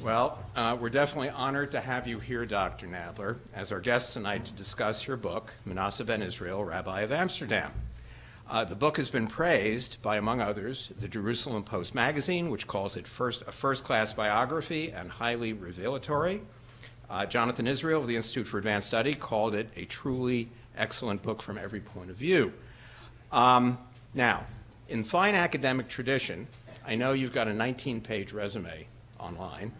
Well, we're definitely honored to have you here, Dr. Nadler, as our guest tonight to discuss your book, Menasseh ben Israel, Rabbi of Amsterdam. The book has been praised by, among others, the Jerusalem Post magazine, which calls it a first-class biography and highly revelatory. Jonathan Israel of the Institute for Advanced Study called it a truly excellent book from every point of view. Now, in fine academic tradition, I know you've got a 19-page resume online.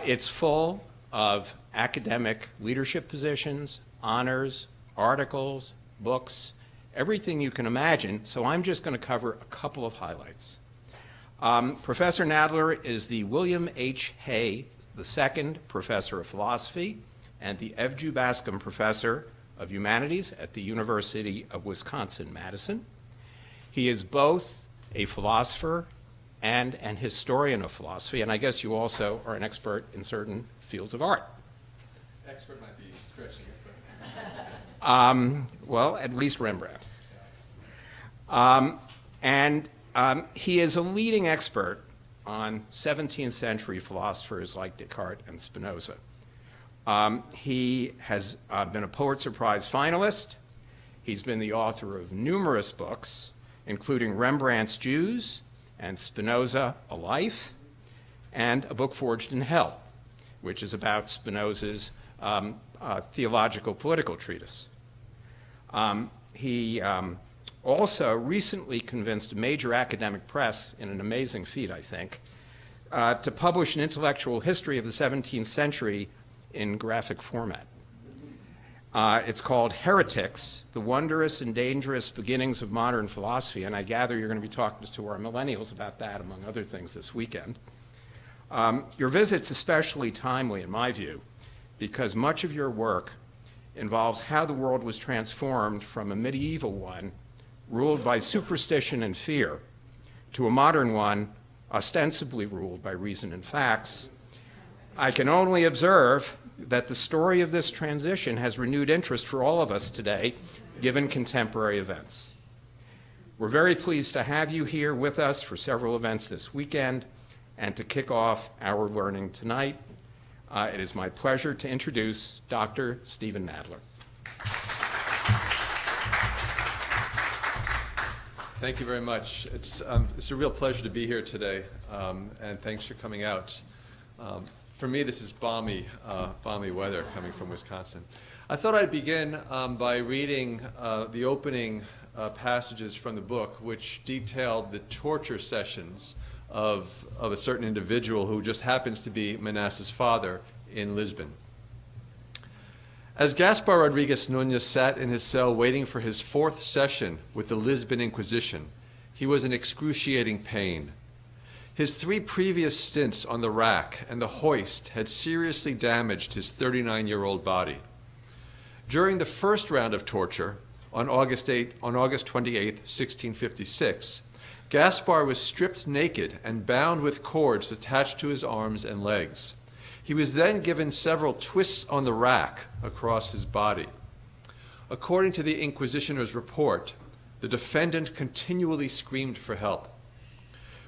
It's full of academic leadership positions, honors, articles, books, everything you can imagine, so I'm just going to cover a couple of highlights. Professor Nadler is the William H. Hay II Professor of Philosophy and the Evju Bascom Professor of Humanities at the University of Wisconsin-Madison. He is both a philosopher and an historian of philosophy, and I guess you also are an expert in certain fields of art. Expert might be stretching it, but... well, at least Rembrandt. He is a leading expert on 17th century philosophers like Descartes and Spinoza. He has been a Pulitzer Prize finalist. He's been the author of numerous books, including Rembrandt's Jews and Spinoza, A Life, and A Book Forged in Hell, which is about Spinoza's theological political treatise. He also recently convinced a major academic press, in an amazing feat, I think, to publish an intellectual history of the 17th century in graphic format. It's called Heretics, The Wondrous and Dangerous Beginnings of Modern Philosophy, and I gather you're going to be talking to our millennials about that, among other things, this weekend. Your visit's especially timely, in my view, because much of your work involves how the world was transformed from a medieval one ruled by superstition and fear to a modern one ostensibly ruled by reason and facts. I can only observe that the story of this transition has renewed interest for all of us today, given contemporary events. We're very pleased to have you here with us for several events this weekend and to kick off our learning tonight. It is my pleasure to introduce Dr. Steven Nadler. Thank you very much. It's a real pleasure to be here today, and thanks for coming out. For me, this is balmy weather coming from Wisconsin. I thought I'd begin by reading the opening passages from the book, which detailed the torture sessions of a certain individual who just happens to be Menasseh's father in Lisbon. As Gaspar Rodriguez Núñez sat in his cell waiting for his 4th session with the Lisbon Inquisition, he was in excruciating pain. His 3 previous stints on the rack and the hoist had seriously damaged his 39-year-old body. During the first round of torture, on August 28, 1656, Gaspar was stripped naked and bound with cords attached to his arms and legs. He was then given several twists on the rack across his body. According to the Inquisitioner's report, the defendant continually screamed for help.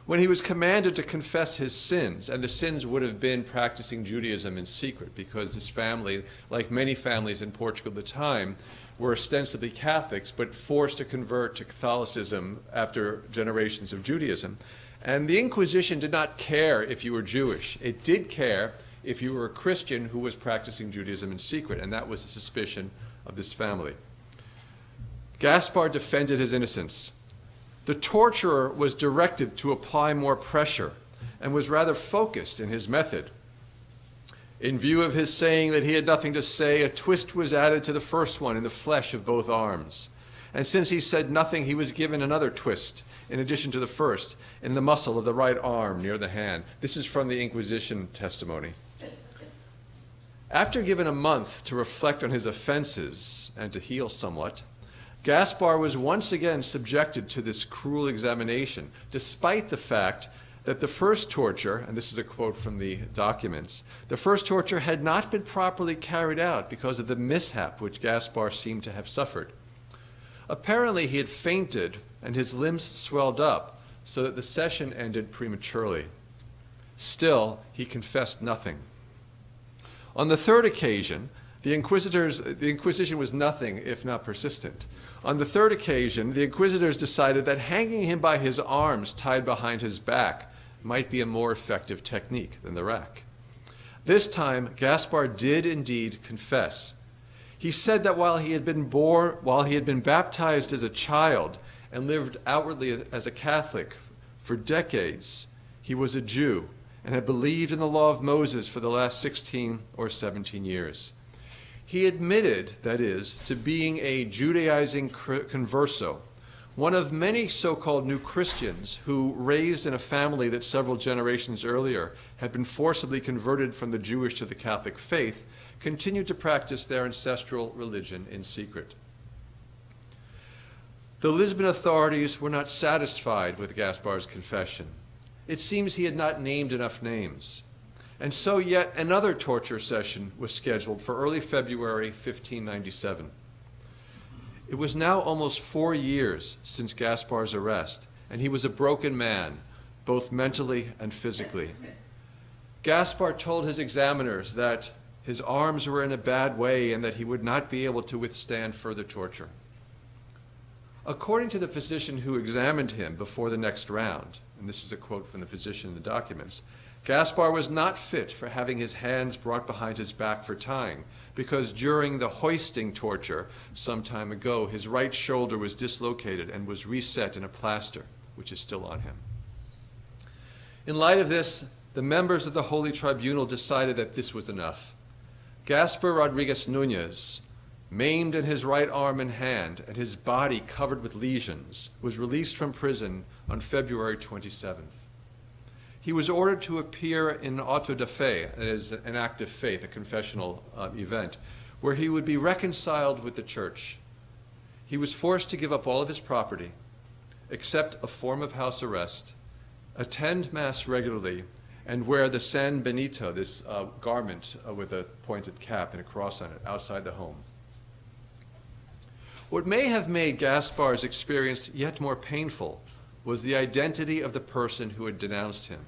When he was commanded to confess his sins, and the sins would have been practicing Judaism in secret, because this family, like many families in Portugal at the time, were ostensibly Catholics, but forced to convert to Catholicism after generations of Judaism. And the Inquisition did not care if you were Jewish. It did care if you were a Christian who was practicing Judaism in secret, and that was the suspicion of this family. Gaspar defended his innocence. The torturer was directed to apply more pressure and was rather focused in his method. In view of his saying that he had nothing to say, a twist was added to the first one in the flesh of both arms. And since he said nothing, he was given another twist, in addition to the first, in the muscle of the right arm near the hand. This is from the Inquisition testimony. After given a month to reflect on his offenses and to heal somewhat, Gaspar was once again subjected to this cruel examination, despite the fact that the first torture, and this is a quote from the documents, the first torture had not been properly carried out because of the mishap which Gaspar seemed to have suffered. Apparently he had fainted and his limbs swelled up so that the session ended prematurely. Still, he confessed nothing. On the third occasion, the Inquisition was nothing if not persistent. On the third occasion, the inquisitors decided that hanging him by his arms tied behind his back might be a more effective technique than the rack. This time, Gaspar did indeed confess. He said that while he had been baptized as a child and lived outwardly as a Catholic for decades, he was a Jew and had believed in the law of Moses for the last 16 or 17 years. He admitted, that is, to being a Judaizing converso, one of many so-called new Christians who, raised in a family that several generations earlier had been forcibly converted from the Jewish to the Catholic faith, continued to practice their ancestral religion in secret. The Lisbon authorities were not satisfied with Gaspar's confession. It seems he had not named enough names. And so yet another torture session was scheduled for early February 1597. It was now almost 4 years since Gaspar's arrest, and he was a broken man, both mentally and physically. Gaspar told his examiners that his arms were in a bad way and that he would not be able to withstand further torture. According to the physician who examined him before the next round, and this is a quote from the physician in the documents, Gaspar was not fit for having his hands brought behind his back for tying, because during the hoisting torture some time ago, his right shoulder was dislocated and was reset in a plaster, which is still on him. In light of this, the members of the Holy Tribunal decided that this was enough. Gaspar Rodriguez Nunez, maimed in his right arm and hand and his body covered with lesions, was released from prison on February 27th. He was ordered to appear in auto da fe, that is an act of faith, a confessional event, where he would be reconciled with the church. He was forced to give up all of his property, accept a form of house arrest, attend Mass regularly, and wear the San Benito, this garment with a pointed cap and a cross on it, outside the home. What may have made Gaspar's experience yet more painful was the identity of the person who had denounced him.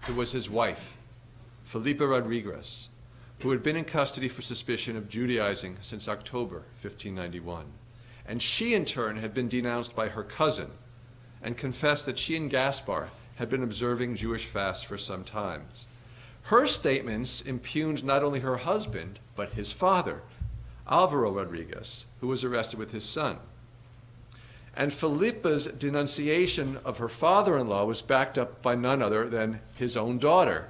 It was his wife, Felipa Rodriguez, who had been in custody for suspicion of Judaizing since October 1591. And she, in turn, had been denounced by her cousin and confessed that she and Gaspar had been observing Jewish fasts for some time. Her statements impugned not only her husband, but his father, Alvaro Rodriguez, who was arrested with his son. And Felipa's denunciation of her father-in-law was backed up by none other than his own daughter,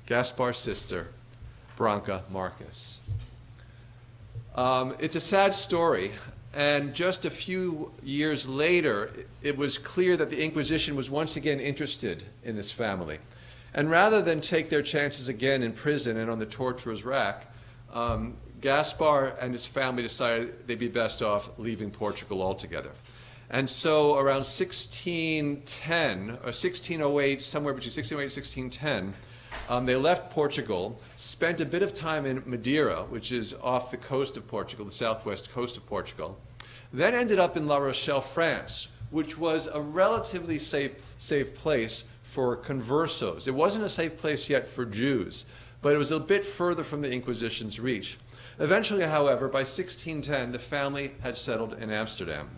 Gaspar's sister, Branca Marcus. It's a sad story, and just a few years later, it was clear that the Inquisition was once again interested in this family. And rather than take their chances again in prison and on the torturer's rack, Gaspar and his family decided they'd be best off leaving Portugal altogether. And so around 1610, or 1608, somewhere between 1608 and 1610, they left Portugal, spent a bit of time in Madeira, which is off the coast of Portugal, the southwest coast of Portugal, then ended up in La Rochelle, France, which was a relatively safe place for conversos. It wasn't a safe place yet for Jews, but it was a bit further from the Inquisition's reach. Eventually, however, by 1610, the family had settled in Amsterdam.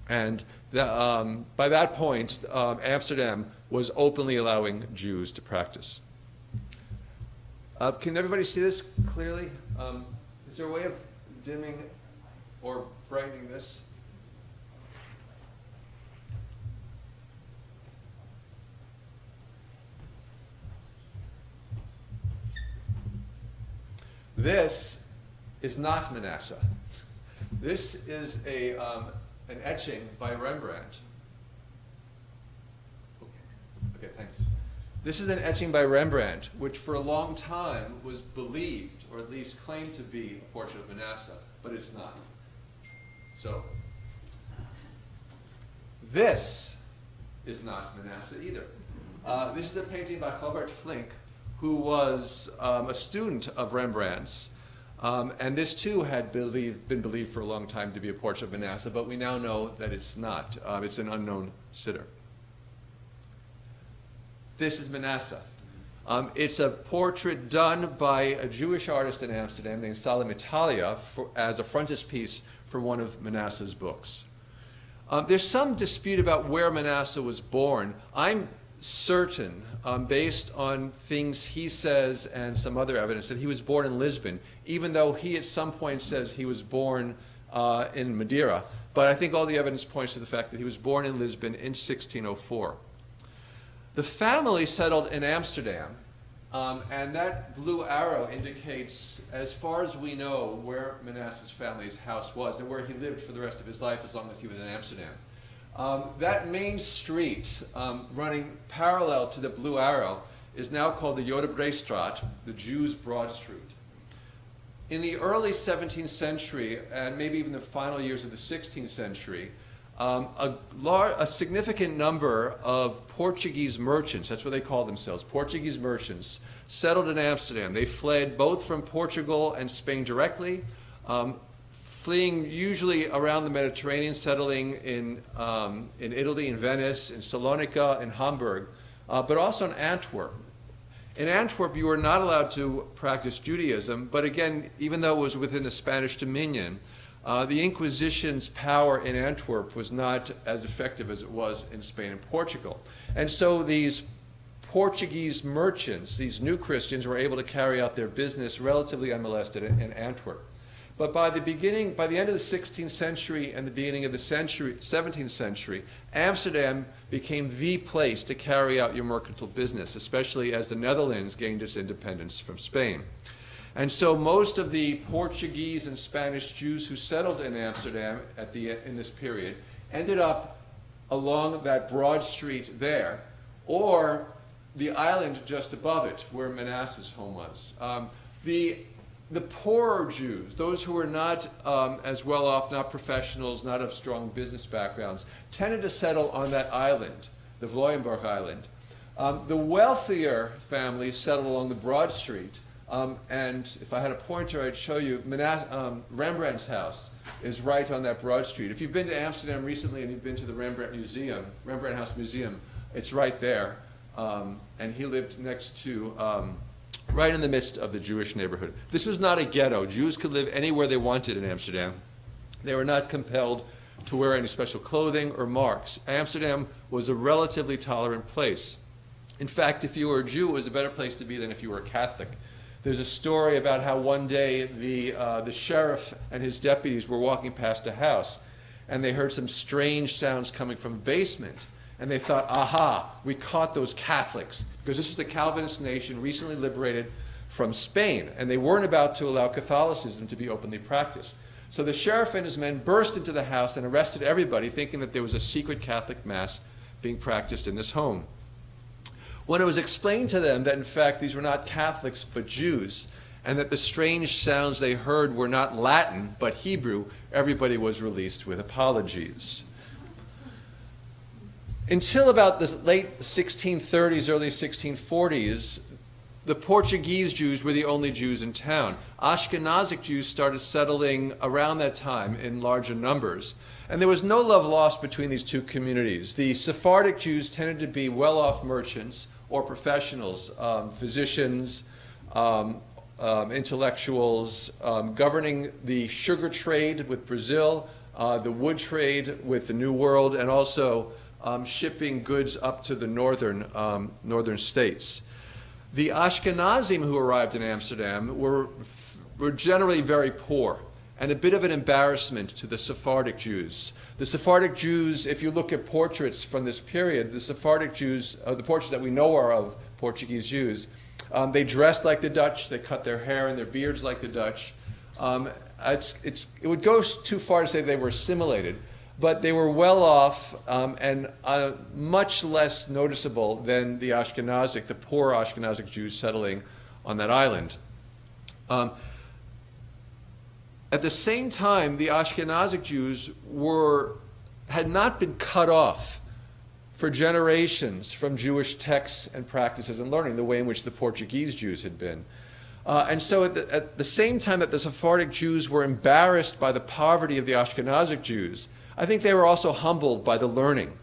And by that point, Amsterdam was openly allowing Jews to practice. Can everybody see this clearly? Is there a way of dimming or brightening this? This is not Menasseh. This is an etching by Rembrandt. Okay, thanks. This is an etching by Rembrandt, which for a long time was believed, or at least claimed to be, a portrait of Menasseh, but it's not. So, this is not Menasseh either. This is a painting by Robert Flink, who was a student of Rembrandt's. And this too had been believed for a long time to be a portrait of Menasseh, but we now know that it's not. It's an unknown sitter. This is Menasseh. It's a portrait done by a Jewish artist in Amsterdam named Salim Italia as a frontispiece for one of Manasseh's books. There's some dispute about where Menasseh was born. I'm certain, based on things he says and some other evidence, that he was born in Lisbon, even though he at some point says he was born in Madeira. But I think all the evidence points to the fact that he was born in Lisbon in 1604. The family settled in Amsterdam, and that blue arrow indicates, as far as we know, where Manasseh's family's house was and where he lived for the rest of his life as long as he was in Amsterdam. That main street running parallel to the blue arrow is now called the Jodebreestraat, the Jews' Broad Street. In the early 17th century, and maybe even the final years of the 16th century, a significant number of Portuguese merchants, that's what they call themselves, Portuguese merchants, settled in Amsterdam. They fled both from Portugal and Spain directly, fleeing usually around the Mediterranean, settling in Italy, in Venice, in Salonika, in Hamburg, but also in Antwerp. In Antwerp, you were not allowed to practice Judaism, but again, even though it was within the Spanish dominion, the Inquisition's power in Antwerp was not as effective as it was in Spain and Portugal. And so these Portuguese merchants, these new Christians, were able to carry out their business relatively unmolested in Antwerp. But by the end of the 16th century and the beginning of the 17th century, Amsterdam became the place to carry out your mercantile business, especially as the Netherlands gained its independence from Spain. And so most of the Portuguese and Spanish Jews who settled in Amsterdam in this period ended up along that broad street there, or the island just above it, where Manasseh's home was. The poorer Jews, those who were not as well off, not professionals, not of strong business backgrounds, tended to settle on that island, the Vlooienburg Island. The wealthier families settled along the broad street. And if I had a pointer, I'd show you Rembrandt's house is right on that broad street. If you've been to Amsterdam recently and you've been to the Rembrandt House Museum, it's right there. And he lived next to, right in the midst of the Jewish neighborhood. This was not a ghetto. Jews could live anywhere they wanted in Amsterdam. They were not compelled to wear any special clothing or marks. Amsterdam was a relatively tolerant place. In fact, if you were a Jew, it was a better place to be than if you were a Catholic. There's a story about how one day the sheriff and his deputies were walking past a house, and they heard some strange sounds coming from a basement. And they thought, aha, we caught those Catholics, because this was the Calvinist nation recently liberated from Spain, and they weren't about to allow Catholicism to be openly practiced. So the sheriff and his men burst into the house and arrested everybody, thinking that there was a secret Catholic mass being practiced in this home. When it was explained to them that, in fact, these were not Catholics but Jews, and that the strange sounds they heard were not Latin but Hebrew, everybody was released with apologies. Until about the late 1630s, early 1640s, the Portuguese Jews were the only Jews in town. Ashkenazic Jews started settling around that time in larger numbers. And there was no love lost between these two communities. The Sephardic Jews tended to be well-off merchants or professionals, physicians, intellectuals, governing the sugar trade with Brazil, the wood trade with the New World, and also shipping goods up to the northern states. The Ashkenazim who arrived in Amsterdam were generally very poor and a bit of an embarrassment to the Sephardic Jews. The Sephardic Jews, if you look at portraits from this period, the Sephardic Jews, the portraits that we know are of Portuguese Jews, they dressed like the Dutch, they cut their hair and their beards like the Dutch. It would go too far to say they were assimilated, but they were well off and much less noticeable than the poor Ashkenazic Jews settling on that island. At the same time, the Ashkenazic Jews had not been cut off for generations from Jewish texts and practices and learning, the way in which the Portuguese Jews had been. And so at the same time that the Sephardic Jews were embarrassed by the poverty of the Ashkenazic Jews, I think they were also humbled by the learning.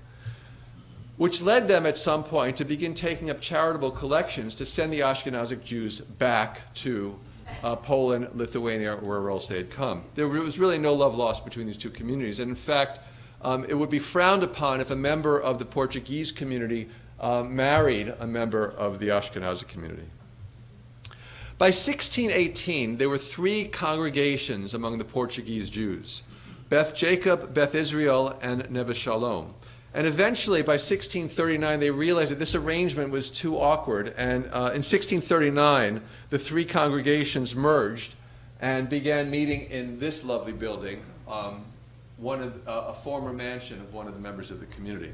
which led them at some point to begin taking up charitable collections to send the Ashkenazic Jews back to Poland, Lithuania, or wherever else they had come. There was really no love lost between these two communities. And in fact, it would be frowned upon if a member of the Portuguese community married a member of the Ashkenazi community. By 1618, there were three congregations among the Portuguese Jews: Beth Jacob, Beth Israel, and Neve Shalom. And eventually, by 1639, they realized that this arrangement was too awkward. And in 1639, the three congregations merged and began meeting in this lovely building, a former mansion of one of the members of the community.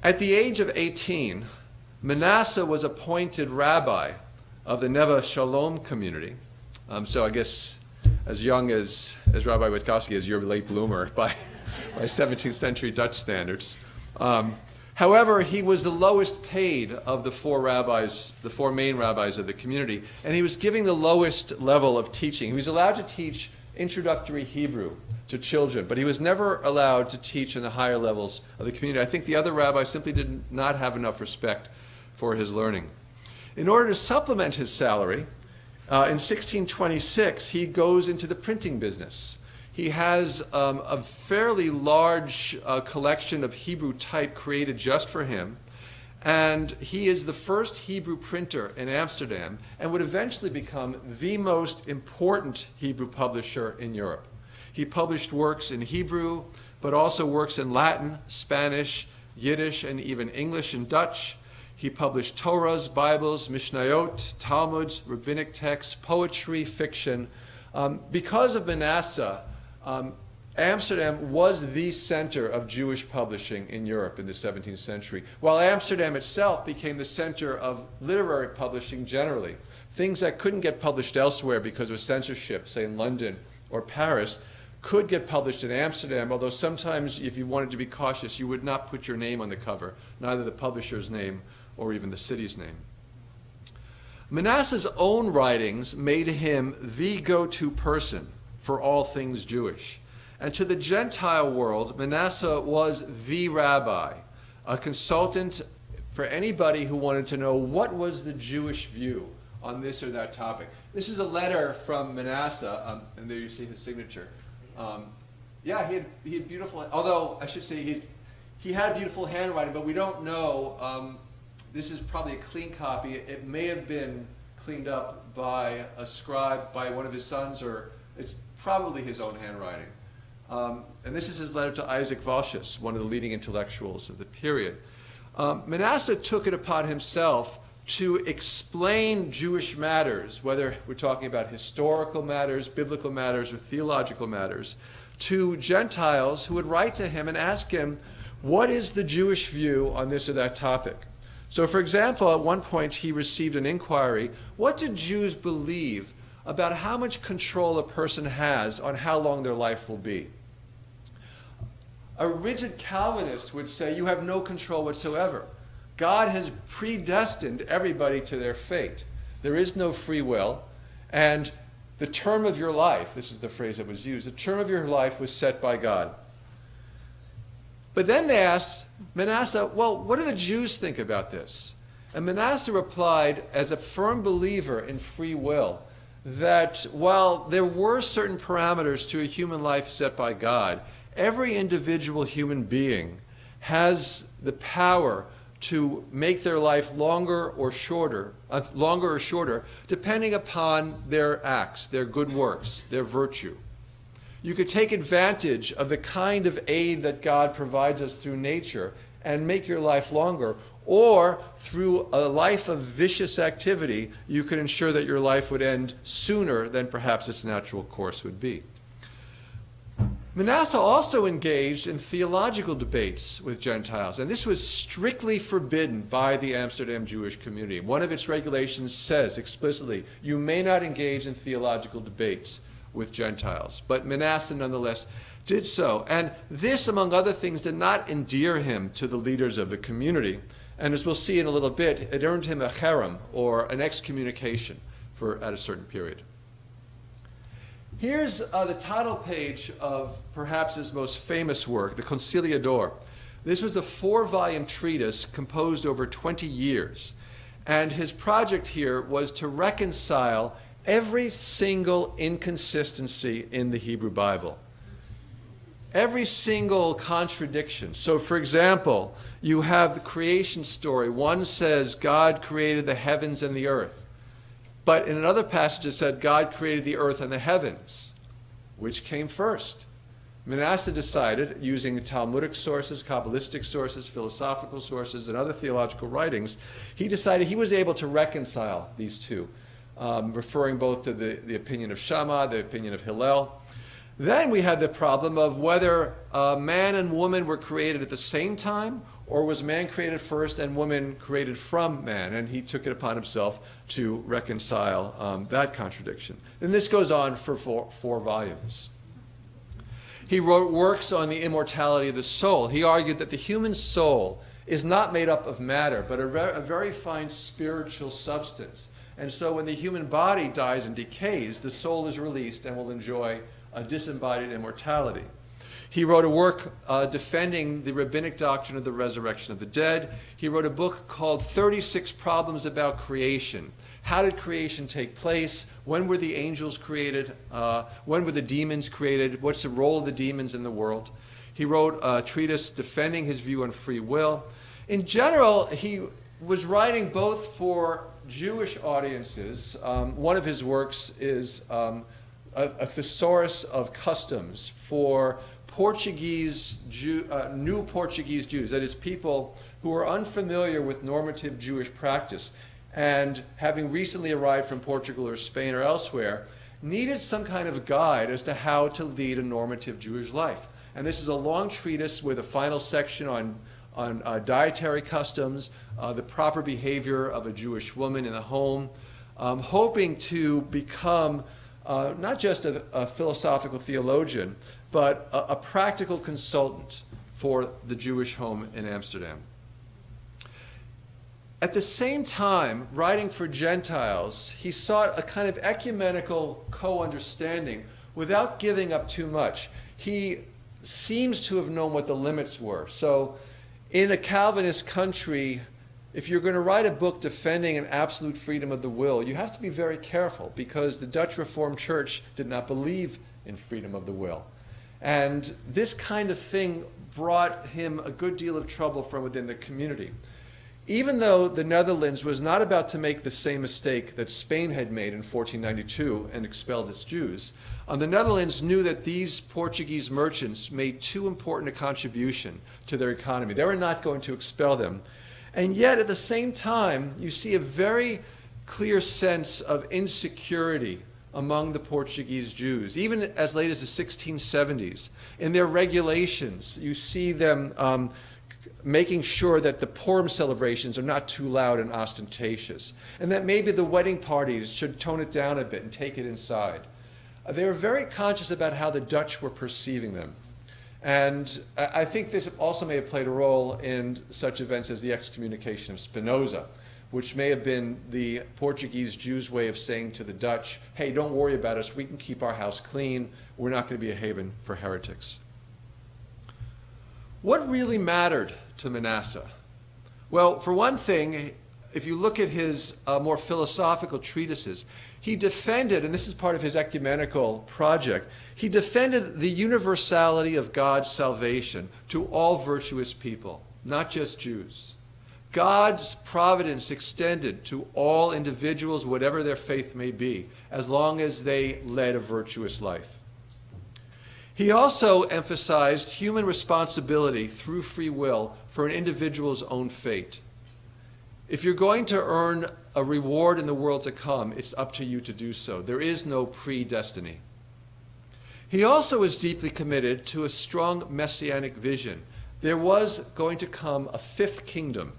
At the age of 18, Menasseh was appointed rabbi of the Neve Shalom community. So I guess as young as Rabbi Witkowski is, you're a late bloomer by 17th century Dutch standards. However, he was the lowest paid of the four main rabbis of the community, and he was giving the lowest level of teaching. He was allowed to teach introductory Hebrew to children, but he was never allowed to teach in the higher levels of the community. I think the other rabbis simply did not have enough respect for his learning. In order to supplement his salary, in 1626, he goes into the printing business. He has a fairly large collection of Hebrew type created just for him, and he is the first Hebrew printer in Amsterdam and would eventually become the most important Hebrew publisher in Europe. He published works in Hebrew, but also works in Latin, Spanish, Yiddish, and even English and Dutch. He published Torahs, Bibles, Mishnayot, Talmuds, rabbinic texts, poetry, fiction. Because of Menasseh, Amsterdam was the center of Jewish publishing in Europe in the 17th century, while Amsterdam itself became the center of literary publishing generally. Things that couldn't get published elsewhere because of censorship, say in London or Paris, could get published in Amsterdam, although sometimes if you wanted to be cautious, you would not put your name on the cover, neither the publisher's name or even the city's name. Manasseh's own writings made him the go-to person for all things Jewish. And to the Gentile world, Menasseh was the rabbi, a consultant for anybody who wanted to know what was the Jewish view on this or that topic. This is a letter from Menasseh, and there you see his signature. Yeah, he had beautiful, although I should say he had beautiful handwriting, but we don't know. This is probably a clean copy. It may have been cleaned up by a scribe, by one of his sons, or it's probably his own handwriting. And this is his letter to Isaac Vossius, one of the leading intellectuals of the period. Menasseh took it upon himself to explain Jewish matters, whether we're talking about historical matters, biblical matters, or theological matters, to Gentiles who would write to him and ask him, what is the Jewish view on this or that topic? So, for example, at one point he received an inquiry, what do Jews believe about how much control a person has on how long their life will be? A rigid Calvinist would say you have no control whatsoever. God has predestined everybody to their fate. There is no free will, and the term of your life, this is the phrase that was used, the term of your life was set by God. But then they asked Menasseh, well, what do the Jews think about this? And Menasseh replied, as a firm believer in free will, that while there were certain parameters to a human life set by God, every individual human being has the power to make their life longer or shorter, depending upon their acts, their good works, their virtue. You could take advantage of the kind of aid that God provides us through nature and make your life longer, or through a life of vicious activity, you could ensure that your life would end sooner than perhaps its natural course would be. Menasseh also engaged in theological debates with Gentiles, and this was strictly forbidden by the Amsterdam Jewish community. One of its regulations says explicitly, you may not engage in theological debates with Gentiles. But Menasseh nonetheless did so. And this, among other things, did not endear him to the leaders of the community. And as we'll see in a little bit, it earned him a cherem, or an excommunication, at a certain period. Here's the title page of perhaps his most famous work, the Conciliador. This was a 4-volume treatise composed over 20 years. And his project here was to reconcile every single inconsistency in the Hebrew Bible. Every single contradiction. So, for example, you have the creation story. One says God created the heavens and the earth. But in another passage it said God created the earth and the heavens. Which came first? Menasseh decided, using Talmudic sources, Kabbalistic sources, philosophical sources, and other theological writings, he decided he was able to reconcile these two, referring both to the opinion of Shammai, the opinion of Hillel. Then we had the problem of whether man and woman were created at the same time, or was man created first and woman created from man? And he took it upon himself to reconcile that contradiction. And this goes on for four volumes. He wrote works on the immortality of the soul. He argued that the human soul is not made up of matter, but a very fine spiritual substance. And so when the human body dies and decays, the soul is released and will enjoy a disembodied immortality. He wrote a work defending the rabbinic doctrine of the resurrection of the dead. He wrote a book called 36 Problems About Creation. How did creation take place? When were the angels created? When were the demons created? What's the role of the demons in the world? He wrote a treatise defending his view on free will. In general, he was writing both for Jewish audiences. One of his works is a thesaurus of customs for new Portuguese Jews, that is, people who are unfamiliar with normative Jewish practice and having recently arrived from Portugal or Spain or elsewhere, needed some kind of guide as to how to lead a normative Jewish life. And this is a long treatise with a final section on dietary customs, the proper behavior of a Jewish woman in the home, hoping to become not just a philosophical theologian, but a practical consultant for the Jewish home in Amsterdam. At the same time, writing for Gentiles, he sought a kind of ecumenical co-understanding without giving up too much. He seems to have known what the limits were. So in a Calvinist country, if you're going to write a book defending an absolute freedom of the will, you have to be very careful, because the Dutch Reformed Church did not believe in freedom of the will. And this kind of thing brought him a good deal of trouble from within the community. Even though the Netherlands was not about to make the same mistake that Spain had made in 1492 and expelled its Jews, the Netherlands knew that these Portuguese merchants made too important a contribution to their economy. They were not going to expel them. And yet, at the same time, you see a very clear sense of insecurity among the Portuguese Jews, even as late as the 1670s. In their regulations, you see them making sure that the Purim celebrations are not too loud and ostentatious, and that maybe the wedding parties should tone it down a bit and take it inside. They were very conscious about how the Dutch were perceiving them. And I think this also may have played a role in such events as the excommunication of Spinoza, which may have been the Portuguese Jews' way of saying to the Dutch, hey, don't worry about us, we can keep our house clean, we're not going to be a haven for heretics. What really mattered to Menasseh? Well, for one thing, if you look at his more philosophical treatises, he defended, and this is part of his ecumenical project, he defended the universality of God's salvation to all virtuous people, not just Jews. God's providence extended to all individuals, whatever their faith may be, as long as they led a virtuous life. He also emphasized human responsibility through free will for an individual's own fate. If you're going to earn a reward in the world to come, it's up to you to do so. There is no predestiny. He also was deeply committed to a strong messianic vision. There was going to come a fifth kingdom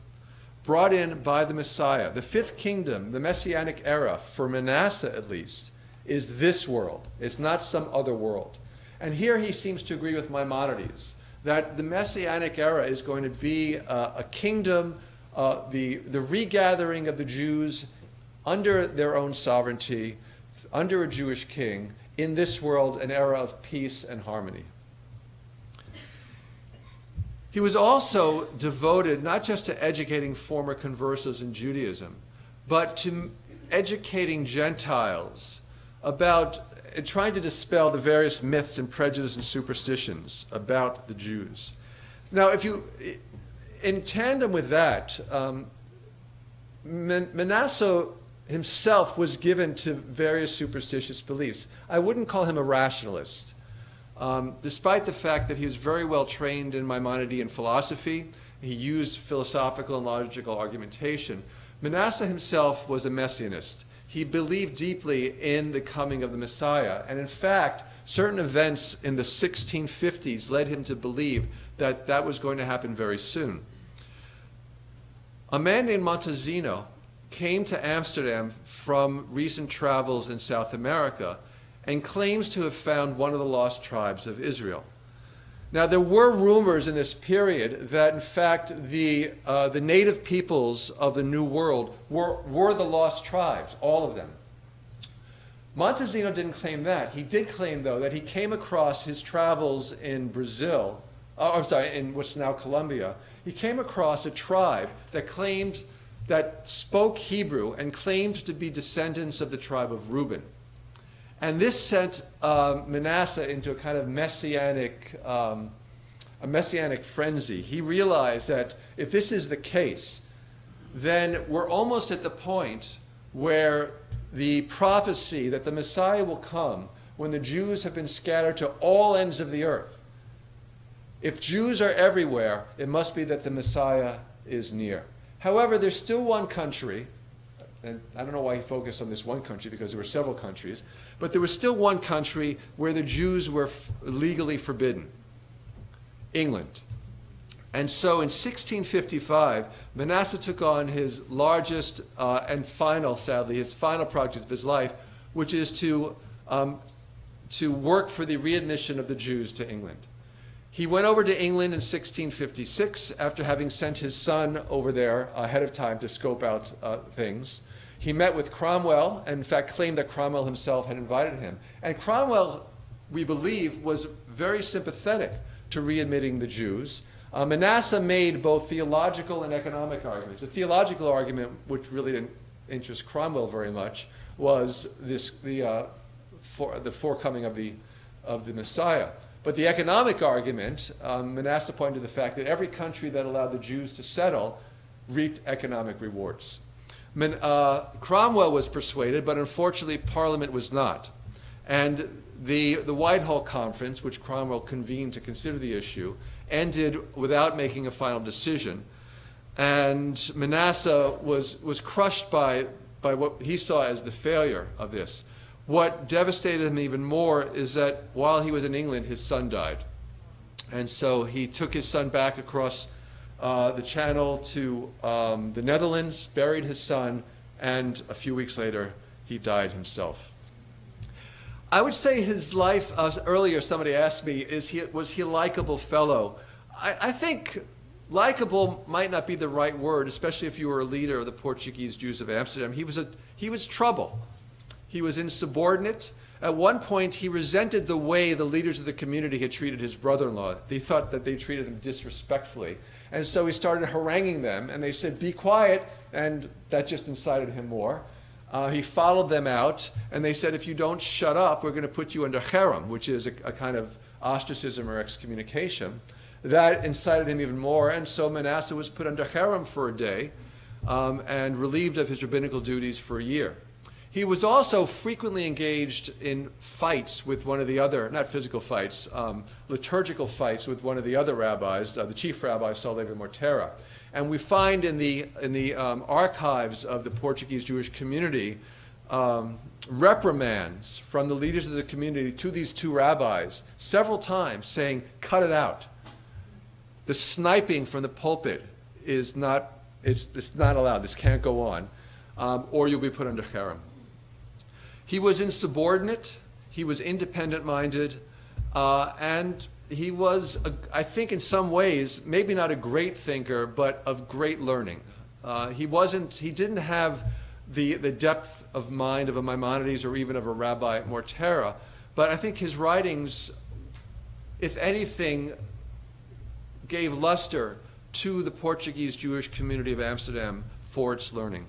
brought in by the Messiah. The fifth kingdom, the messianic era, for Menasseh at least, is this world. It's not some other world. And here he seems to agree with Maimonides, that the Messianic era is going to be a kingdom, the regathering of the Jews under their own sovereignty, under a Jewish king, in this world, an era of peace and harmony. He was also devoted not just to educating former conversos in Judaism, but to educating Gentiles about trying to dispel the various myths and prejudices and superstitions about the Jews. Now, in tandem with that, Menasseh himself was given to various superstitious beliefs. I wouldn't call him a rationalist. Despite the fact that he was very well trained in Maimonidean philosophy, he used philosophical and logical argumentation. Menasseh himself was a messianist. He believed deeply in the coming of the Messiah. And in fact, certain events in the 1650s led him to believe that that was going to happen very soon. A man named Montezino came to Amsterdam from recent travels in South America and claims to have found one of the lost tribes of Israel. Now, there were rumors in this period that, in fact, the native peoples of the New World were the lost tribes, all of them. Montezino didn't claim that. He did claim, though, that he came across his travels in Brazil, in what's now Colombia. He came across a tribe that spoke Hebrew and claimed to be descendants of the tribe of Reuben. And this sent Menasseh into a kind of messianic frenzy. He realized that if this is the case, then we're almost at the point where the prophecy that the Messiah will come when the Jews have been scattered to all ends of the earth. If Jews are everywhere, it must be that the Messiah is near. However, there's still one country, and I don't know why he focused on this one country because there were several countries, but there was still one country where the Jews were legally forbidden, England. And so in 1655, Menasseh took on his largest and final, sadly, his final project of his life, which is to work for the readmission of the Jews to England. He went over to England in 1656 after having sent his son over there ahead of time to scope out things. He met with Cromwell and, in fact, claimed that Cromwell himself had invited him. And Cromwell, we believe, was very sympathetic to readmitting the Jews. Menasseh made both theological and economic arguments. The theological argument, which really didn't interest Cromwell very much, was the forecoming of the Messiah. But the economic argument, Menasseh pointed to the fact that every country that allowed the Jews to settle reaped economic rewards. Cromwell was persuaded, but unfortunately Parliament was not. And the Whitehall Conference, which Cromwell convened to consider the issue, ended without making a final decision. And Menasseh was crushed by what he saw as the failure of this. What devastated him even more is that while he was in England, his son died. And so he took his son back across the channel to the Netherlands, buried his son, and a few weeks later, he died himself. I would say his life, earlier somebody asked me, was he a likable fellow? I think likable might not be the right word, especially if you were a leader of the Portuguese Jews of Amsterdam. He was trouble. He was insubordinate. At one point, he resented the way the leaders of the community had treated his brother-in-law. They thought that they treated him disrespectfully. And so he started haranguing them, and they said, "Be quiet," and that just incited him more. He followed them out, and they said, "If you don't shut up, we're going to put you under cherem," which is a kind of ostracism or excommunication. That incited him even more, and so Menasseh was put under cherem for a day and relieved of his rabbinical duties for a year. He was also frequently engaged in fights with one of the other, not physical fights, liturgical fights with one of the other rabbis, the chief rabbi, Saul Levi Mortera. And we find in the archives of the Portuguese Jewish community reprimands from the leaders of the community to these two rabbis several times saying, "Cut it out. The sniping from the pulpit is not, it's not allowed. This can't go on, or you'll be put under cherem." He was insubordinate, he was independent-minded, and he was, I think in some ways, maybe not a great thinker, but of great learning. He didn't have the depth of mind of a Maimonides or even of a Rabbi Mortera, but I think his writings, if anything, gave luster to the Portuguese Jewish community of Amsterdam for its learning.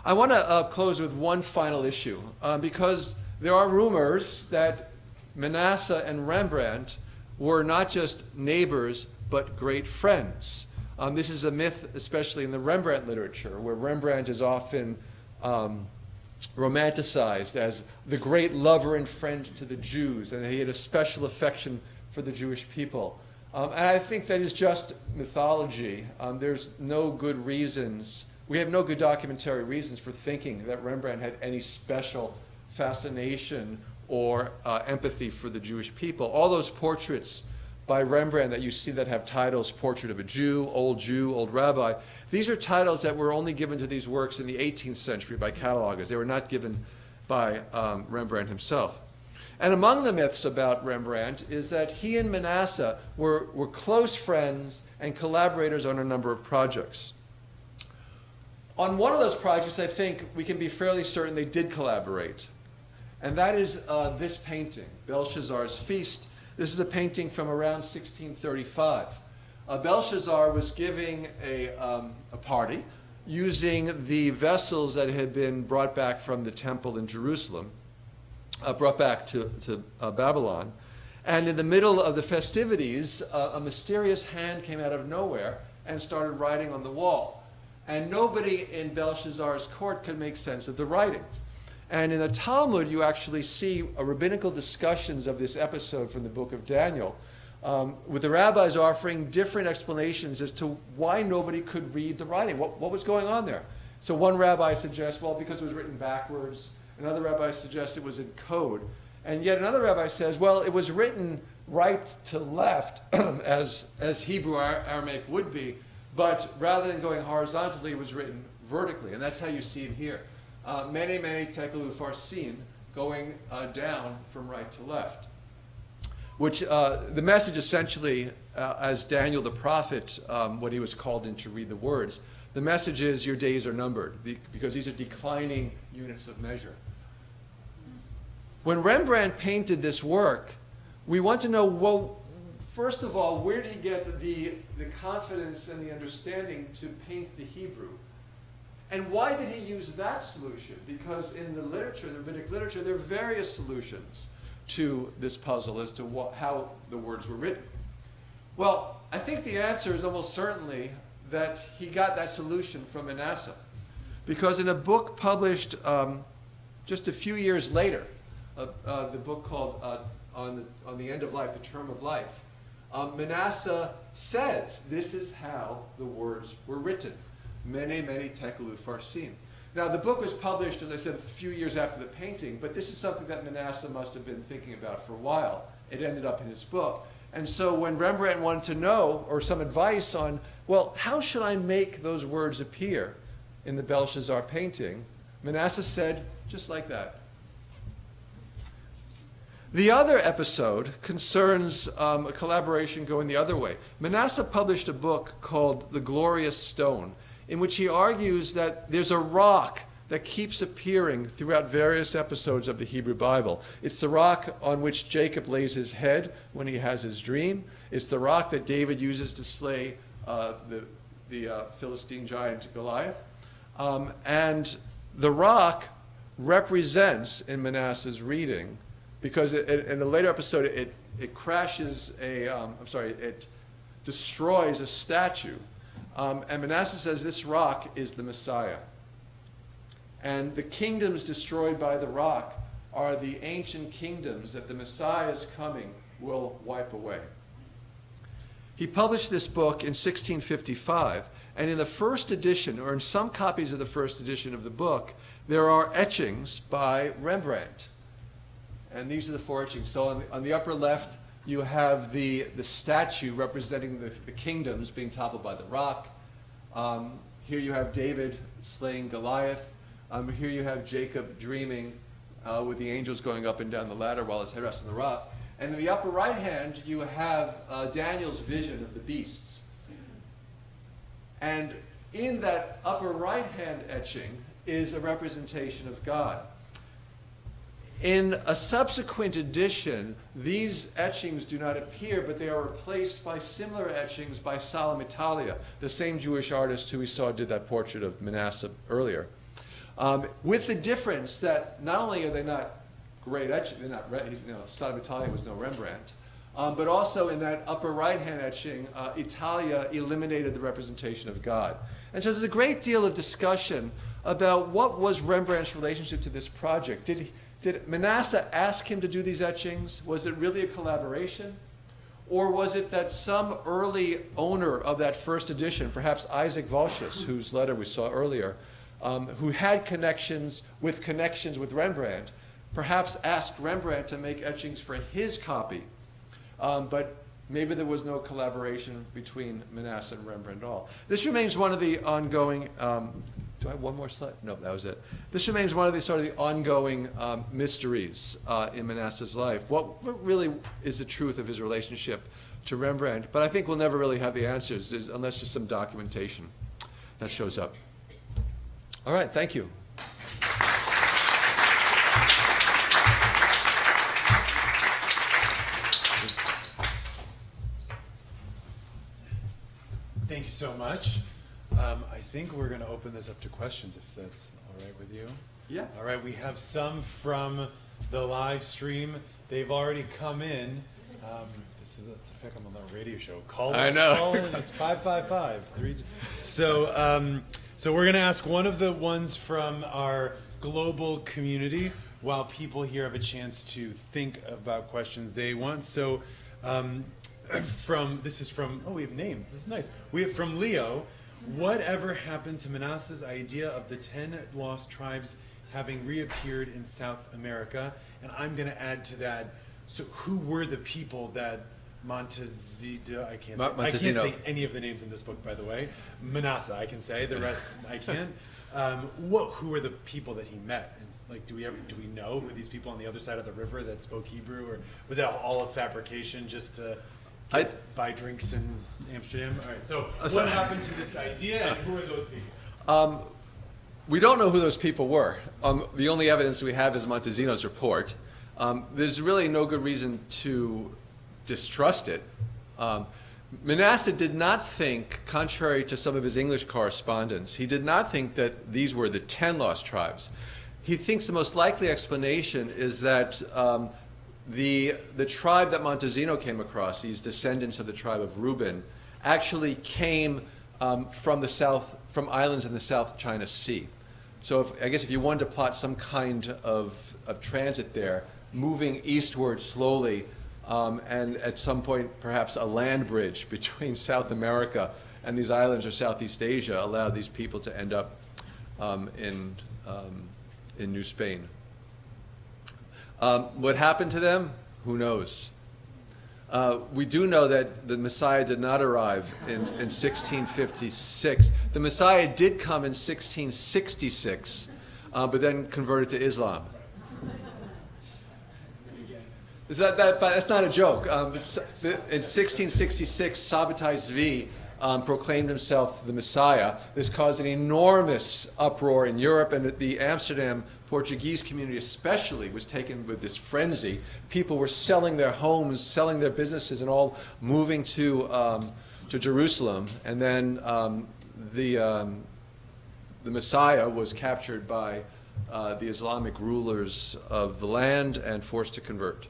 I want to close with one final issue, because there are rumors that Menasseh and Rembrandt were not just neighbors, but great friends. This is a myth, especially in the Rembrandt literature, where Rembrandt is often romanticized as the great lover and friend to the Jews, and he had a special affection for the Jewish people. And I think that is just mythology. There's no good reasons. We have no good documentary reasons for thinking that Rembrandt had any special fascination or empathy for the Jewish people. All those portraits by Rembrandt that you see that have titles, Portrait of a Jew, Old Rabbi, these are titles that were only given to these works in the 18th century by catalogers. They were not given by Rembrandt himself. And among the myths about Rembrandt is that he and Menasseh were close friends and collaborators on a number of projects. On one of those projects, I think we can be fairly certain they did collaborate. And that is this painting, Belshazzar's Feast. This is a painting from around 1635. Belshazzar was giving a party using the vessels that had been brought back from the temple in Jerusalem, brought back to Babylon. And in the middle of the festivities, a mysterious hand came out of nowhere and started writing on the wall. And nobody in Belshazzar's court could make sense of the writing. And in the Talmud, you actually see rabbinical discussions of this episode from the book of Daniel, with the rabbis offering different explanations as to why nobody could read the writing. What was going on there? So one rabbi suggests, well, because it was written backwards. Another rabbi suggests it was in code. And yet another rabbi says, well, it was written right to left, as Hebrew Aramaic would be, but rather than going horizontally, it was written vertically. And that's how you see it here. Mene tekelu farsin, going down from right to left. Which the message essentially, as Daniel the prophet, when he was called in to read the words, the message is your days are numbered, because these are declining units of measure. When Rembrandt painted this work, we want to know, well, first of all, where did he get the confidence and the understanding to paint the Hebrew? And why did he use that solution? Because in the literature, the rabbinic literature, there are various solutions to this puzzle as to how the words were written. Well, I think the answer is almost certainly that he got that solution from Menasseh. Because in a book published just a few years later, the book called On the End of Life, The Term of Life, Menasseh says this is how the words were written. Mene tekelu farsin. Now, the book was published, as I said, a few years after the painting, but this is something that Menasseh must have been thinking about for a while. It ended up in his book. And so when Rembrandt wanted to know, or some advice on, well, how should I make those words appear in the Belshazzar painting, Menasseh said, just like that. The other episode concerns a collaboration going the other way. Menasseh published a book called The Glorious Stone, in which he argues that there's a rock that keeps appearing throughout various episodes of the Hebrew Bible. It's the rock on which Jacob lays his head when he has his dream. It's the rock that David uses to slay the Philistine giant Goliath. And the rock represents, in Manasseh's reading, because in the later episode, it crashes it destroys a statue. And Menasseh says this rock is the Messiah. And the kingdoms destroyed by the rock are the ancient kingdoms that the Messiah's coming will wipe away. He published this book in 1655, and in the first edition, or in some copies of the first edition of the book, there are etchings by Rembrandt. And these are the 4 etchings. So on the upper left, you have the statue representing the kingdoms being toppled by the rock. Here you have David slaying Goliath. Here you have Jacob dreaming with the angels going up and down the ladder while his head rests on the rock. And in the upper right hand, you have Daniel's vision of the beasts. And in that upper right hand etching is a representation of God. In a subsequent edition, these etchings do not appear, but they are replaced by similar etchings by Solomon Italia, the same Jewish artist who we saw did that portrait of Menasseh earlier. With the difference that not only are they not great etchings, they're not, Solomon Italia was no Rembrandt, but also in that upper right-hand etching, Italia eliminated the representation of God. And so there's a great deal of discussion about what was Rembrandt's relationship to this project. Did Menasseh ask him to do these etchings? Was it really a collaboration? Or was it that some early owner of that first edition, perhaps Isaac Vossius, whose letter we saw earlier, who had connections with Rembrandt, perhaps asked Rembrandt to make etchings for his copy? But maybe there was no collaboration between Menasseh and Rembrandt at all. This remains one of the ongoing do I have one more slide? No, that was it. This remains one of the sort of the ongoing mysteries in Menasseh's life. What really is the truth of his relationship to Rembrandt? But I think we'll never really have the answers unless there's some documentation that shows up. All right, thank you. Thank you so much. I think we're going to open this up to questions, if that's all right with you. Yeah. All right, we have some from the live stream. They've already come in. It's like I'm on a radio show. Call us. I know. Call in. It's 555-3. So we're going to ask one of the ones from our global community while people here have a chance to think about questions they want. So this is from, we have names. This is nice. We have from Leo. Whatever happened to Manasseh's idea of the 10 lost tribes having reappeared in South America? And I'm going to add to that, so who were the people that Montezino, I can't say any of the names in this book, by the way. Menasseh, I can say. The rest, I can't. Who were the people that he met? And, like, do we know who these people on the other side of the river that spoke Hebrew? Or was that all a fabrication just to buy drinks in Amsterdam? All right, so what happened to this idea, and who are those people? We don't know who those people were. The only evidence we have is Montezino's report. There's really no good reason to distrust it. Menasseh did not think, contrary to some of his English correspondence, he did not think that these were the 10 lost tribes. He thinks the most likely explanation is that the tribe that Montezino came across, these descendants of the tribe of Reuben, actually came from islands in the South China Sea. So I guess if you wanted to plot some kind of transit there, moving eastward slowly, and at some point perhaps a land bridge between South America and these islands or Southeast Asia allowed these people to end up in New Spain. What happened to them? Who knows? We do know that the Messiah did not arrive in 1656. The Messiah did come in 1666, but then converted to Islam. That's not a joke. In 1666, Sabbatai Tzvi proclaimed himself the Messiah. This caused an enormous uproar in Europe, and the Amsterdam Portuguese community especially was taken with this frenzy. People were selling their homes, selling their businesses, and all moving to Jerusalem. And then the Messiah was captured by the Islamic rulers of the land and forced to convert.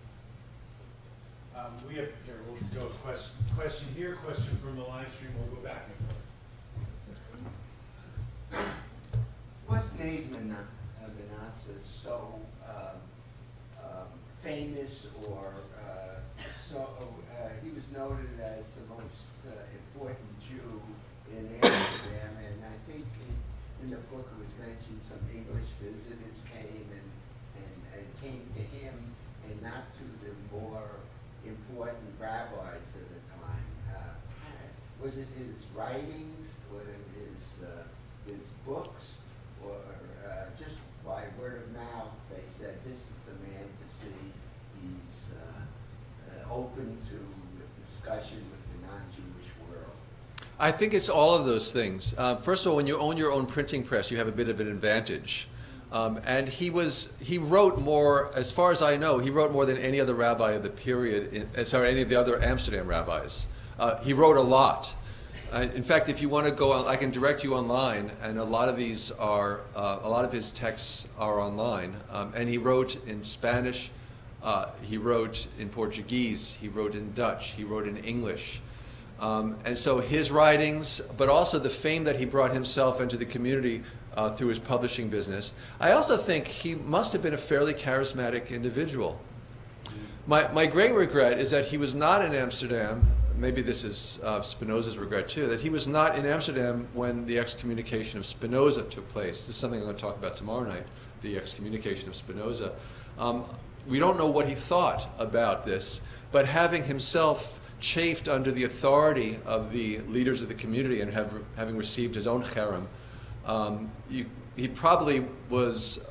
We'll go question here, question from the live stream. We'll go back and forth. What made Menasseh so famous, or he was noted as the most important Jew in Amsterdam, and I think in the book it was mentioned some English visitors came and came to him and not to the more important rabbis of the time. Was it his writings, or his books, or just by word of mouth they said this is the man to see? He's open to discussion with the non-Jewish world. I think it's all of those things. First of all, when you own your own printing press, you have a bit of an advantage. And he wrote more, as far as I know, he wrote more than any other rabbi of the period, any of the other Amsterdam rabbis. He wrote a lot. In fact, if you want to go on, I can direct you online, and a lot of his texts are online. And he wrote in Spanish, he wrote in Portuguese, he wrote in Dutch, he wrote in English. And so his writings, but also the fame that he brought himself into the community through his publishing business. I also think he must have been a fairly charismatic individual. My great regret is that he was not in Amsterdam. Maybe this is Spinoza's regret too, that he was not in Amsterdam when the excommunication of Spinoza took place. This is something I'm going to talk about tomorrow night, the excommunication of Spinoza. We don't know what he thought about this, but having himself chafed under the authority of the leaders of the community and having received his own cherem, he probably was,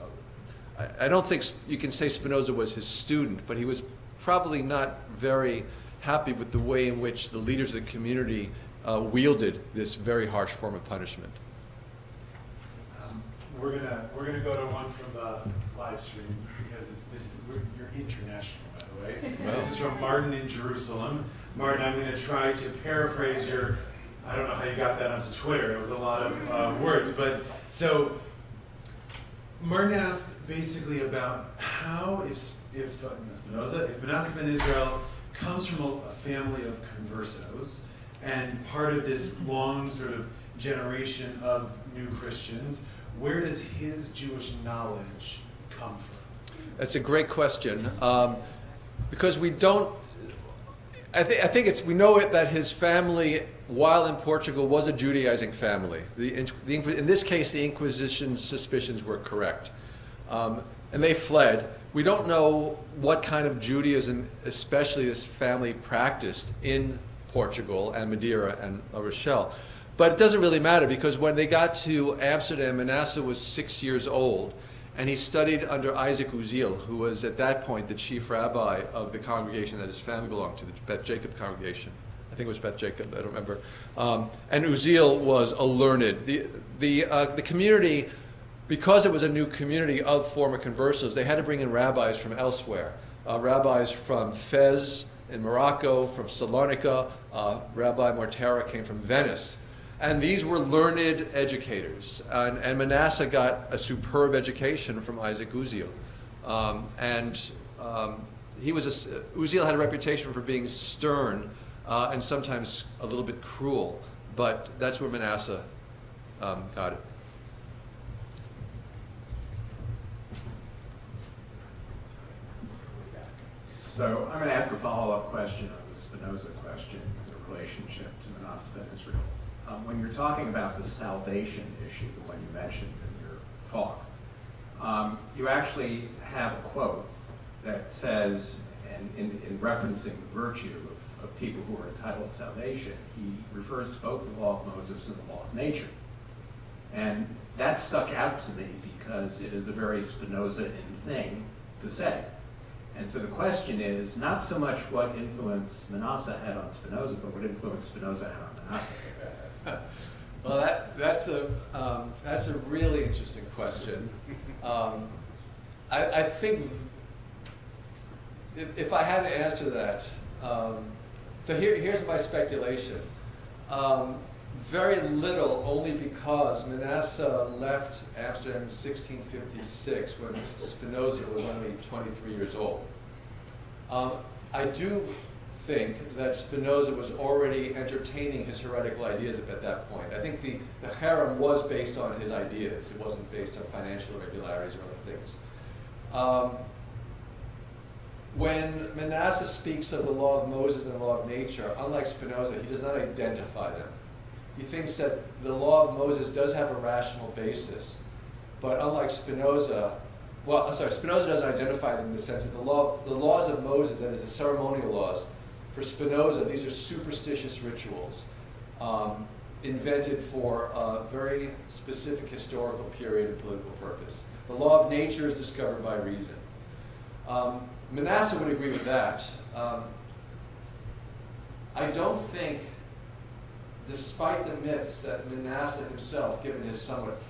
I don't think you can say Spinoza was his student, but he was probably not very happy with the way in which the leaders of the community wielded this very harsh form of punishment. We're gonna go to one from the live stream because you're international, by the way. Well. This is from Martin in Jerusalem. Martin, I'm going to try to paraphrase your. I don't know how you got that onto Twitter. It was a lot of words, but so Martin asked basically about how if Menasseh ben Israel comes from a family of conversos and part of this long sort of generation of new Christians, where does his Jewish knowledge come from? That's a great question, because we don't. I think we know that his family, while in Portugal, was a Judaizing family. In this case, the Inquisition's suspicions were correct, and they fled. We don't know what kind of Judaism, especially this family, practiced in Portugal and Madeira and La Rochelle. But it doesn't really matter, because when they got to Amsterdam, Menasseh was 6 years old, and he studied under Isaac Uziel, who was at that point the chief rabbi of the congregation that his family belonged to, the Beth Jacob congregation. I think it was Beth Jacob, I don't remember. And Uziel was a learned. The community, because it was a new community of former conversos, they had to bring in rabbis from elsewhere. Rabbis from Fez in Morocco, from Salonika. Rabbi Mortera came from Venice. And these were learned educators. And Menasseh got a superb education from Isaac Uziel. Uziel had a reputation for being stern and sometimes a little bit cruel. But that's where Menasseh got it. So I'm going to ask a follow-up question on the Spinoza question, the relationship to Menasseh ben Israel. When you're talking about the salvation issue, the one you mentioned in your talk, you actually have a quote that says, and in referencing the virtue of people who are entitled to salvation, he refers to both the law of Moses and the law of nature. And that stuck out to me because it is a very Spinoza-in thing to say. And so the question is not so much what influence Menasseh had on Spinoza, but what influence Spinoza had on Menasseh. Well, that's a really interesting question. I think if I had to answer that, so here's my speculation. Very little, only because Menasseh left Amsterdam in 1656 when Spinoza was only 23 years old. I do think that Spinoza was already entertaining his heretical ideas at that point. I think the cherem was based on his ideas. It wasn't based on financial irregularities or other things. When Menasseh speaks of the law of Moses and the law of nature, unlike Spinoza, he does not identify them. He thinks that the law of Moses does have a rational basis, but unlike Spinoza, Spinoza doesn't identify them in the sense that the laws of Moses, that is the ceremonial laws, for Spinoza, these are superstitious rituals invented for a very specific historical period and political purpose. The law of nature is discovered by reason. Menasseh would agree with that. I don't think, despite the myths that Menasseh himself, given his somewhat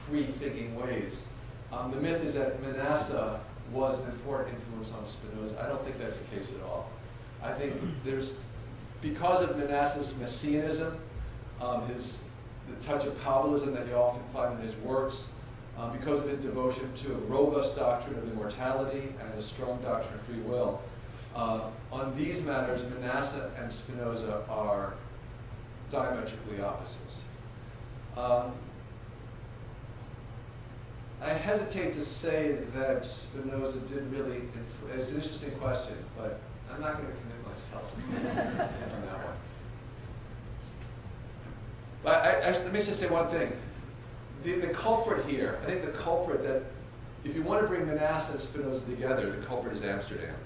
free-thinking ways, The myth is that Menasseh was an important influence on Spinoza. I don't think that's the case at all. I think because of Manasseh's messianism, the touch of Kabbalism that you often find in his works, because of his devotion to a robust doctrine of immortality and a strong doctrine of free will, on these matters, Menasseh and Spinoza are diametrically opposites. I hesitate to say that Spinoza did really, it's an interesting question, but I'm not going to commit myself on that one. But let me just say one thing. The culprit here, I think the culprit that, if you want to bring Menasseh and Spinoza together, the culprit is Amsterdam.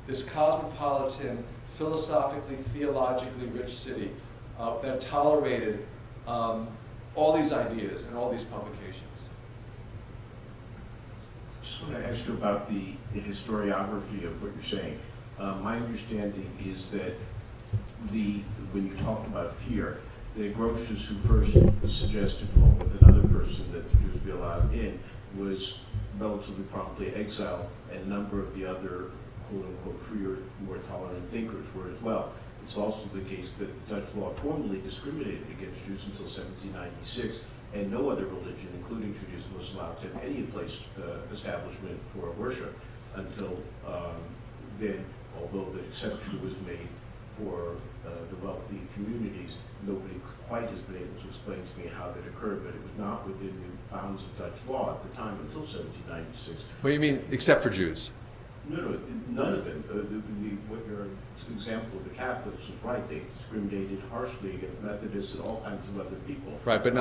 This cosmopolitan, philosophically, theologically rich city that tolerated all these ideas and all these publications. I just want to ask you about the historiography of what you're saying. My understanding is that when you talked about fear, the Grotius who first suggested, along with another person, that the Jews be allowed in, was relatively promptly exiled, and a number of the other quote-unquote freer, more tolerant thinkers were as well. It's also the case that the Dutch law formally discriminated against Jews until 1796, and no other religion, including Judaism, was allowed to have any place establishment for worship until then, although the exception was made for the wealthy communities. Nobody quite has been able to explain to me how that occurred, but it was not within the bounds of Dutch law at the time until 1796. What do you mean, except for Jews? No, none of them. What your example of the Catholics was right. They discriminated harshly against Methodists and all kinds of other people. Right, but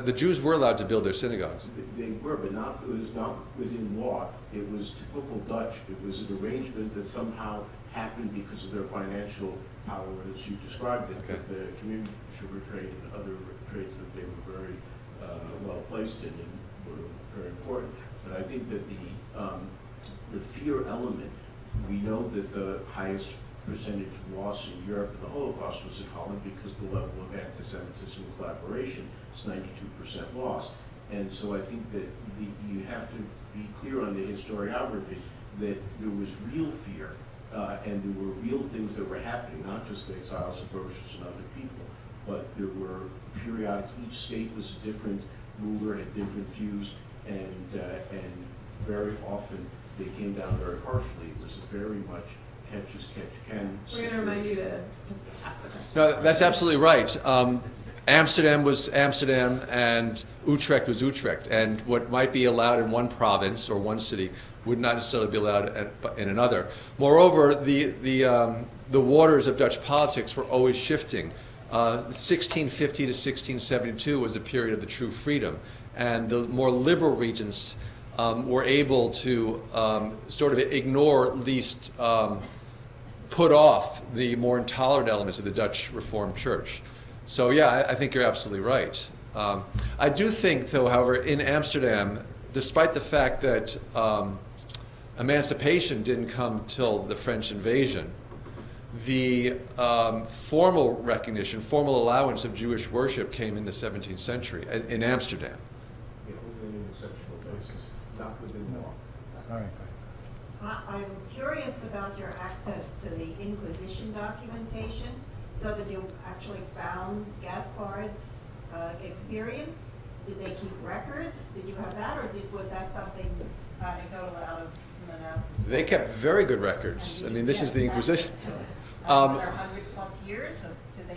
the Jews were allowed to build their synagogues. They were, but it was not within law. It was typical Dutch. It was an arrangement that somehow happened because of their financial power, as you described it, Okay. with the community sugar trade and other trades that they were very well placed in and were very important. But I think that the fear element, we know that the highest percentage of loss in Europe in the Holocaust was in Holland because the level of anti-Semitism and collaboration is 92% loss. And so I think that you have to be clear on the historiography that there was real fear and there were real things that were happening, not just the exiles of Grotius and other people, but there were periodic, each state was a different ruler, had different views, and very often they came down very harshly. It was a very much catch as catch can We're going to remind you to just ask the question. No, that's absolutely right. Amsterdam was Amsterdam and Utrecht was Utrecht. And what might be allowed in one province or one city would not necessarily be allowed in another. Moreover, the waters of Dutch politics were always shifting. 1650 to 1672 was a period of the true freedom. And the more liberal regions were able to sort of ignore, at least put off the more intolerant elements of the Dutch Reformed Church. So yeah, I think you're absolutely right. I do think, though, however, in Amsterdam, despite the fact that emancipation didn't come till the French invasion, the formal recognition, formal allowance of Jewish worship came in the 17th century in Amsterdam. Yeah, only in exceptional cases, not within law. All right. I'm curious about your access to the Inquisition documentation, so that you actually found Gaspard's experience. Did they keep records? Did you have that, or was that something anecdotal out of Menasseh's? They kept very good records. I mean, this is the Inquisition. There are 100+ years. So did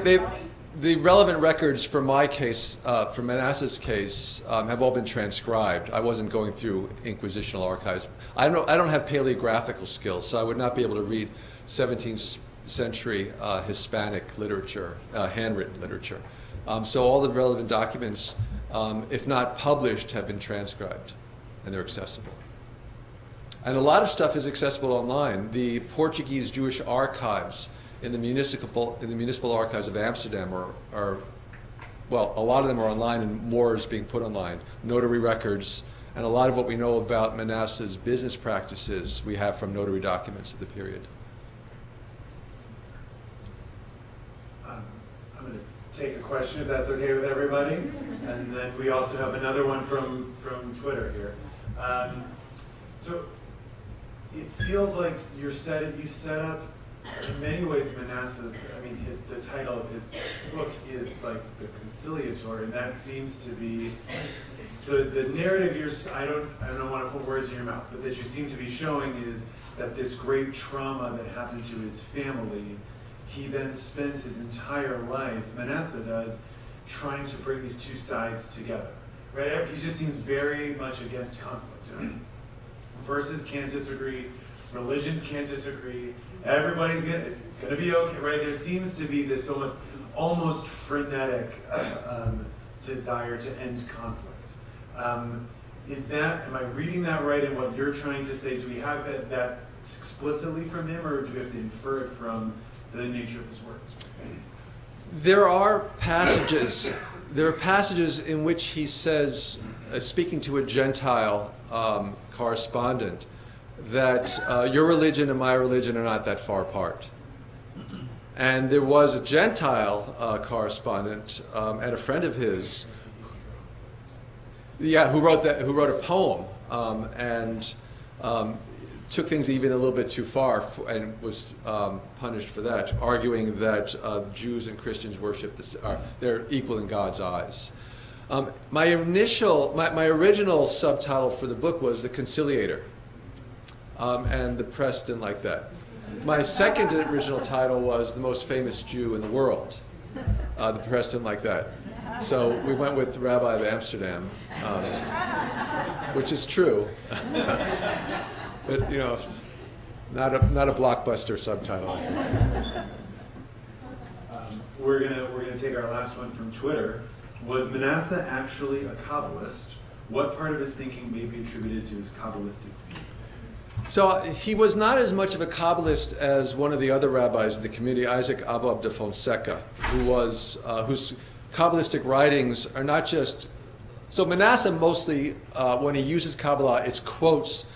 they? Well, the relevant records for my case, for Menasseh's case, have all been transcribed. I wasn't going through Inquisitional archives. I don't have paleographical skills, so I would not be able to read 17th century Hispanic literature, handwritten literature. So all the relevant documents, if not published, have been transcribed, and they're accessible. And a lot of stuff is accessible online. The Portuguese Jewish archives in the municipal archives of Amsterdam are, well, a lot of them are online, and more is being put online. Notary records, and a lot of what we know about Menasseh's business practices we have from notary documents of the period. I'm going to take a question if that's okay with everybody. And then we also have another one from Twitter here. So it feels like you set up, in many ways, Menasseh's, I mean, the title of his book is like the conciliatory, and that seems to be the narrative I don't want to put words in your mouth, but that you seem to be showing is that this great trauma that happened to his family, he then spends his entire life, Menasseh does, trying to bring these two sides together. Right? He just seems very much against conflict. You know? Verses can't disagree, religions can't disagree, everybody's it's gonna be okay, right? There seems to be this almost frenetic desire to end conflict. Am I reading that right in what you're trying to say? Do we have that explicitly from him, or do we have to infer it from the nature of his works? There are passages in which he says, speaking to a Gentile correspondent, that your religion and my religion are not that far apart. And there was a Gentile correspondent and a friend of his, who wrote a poem and took things even a little bit too far and was punished for that, arguing that Jews and Christians worship they're equal in God's eyes. My original subtitle for the book was The Conciliator, and the press didn't like that. My second original title was The Most Famous Jew in the World. The press didn't like that. So we went with Rabbi of Amsterdam, which is true. But, not a blockbuster subtitle. We're gonna take our last one from Twitter. Was Menasseh actually a Kabbalist? What part of his thinking may be attributed to his Kabbalistic view? So he was not as much of a Kabbalist as one of the other rabbis in the community, Isaac Abab de Fonseca, whose Kabbalistic writings are not just... So Menasseh mostly, when he uses Kabbalah, it's quotes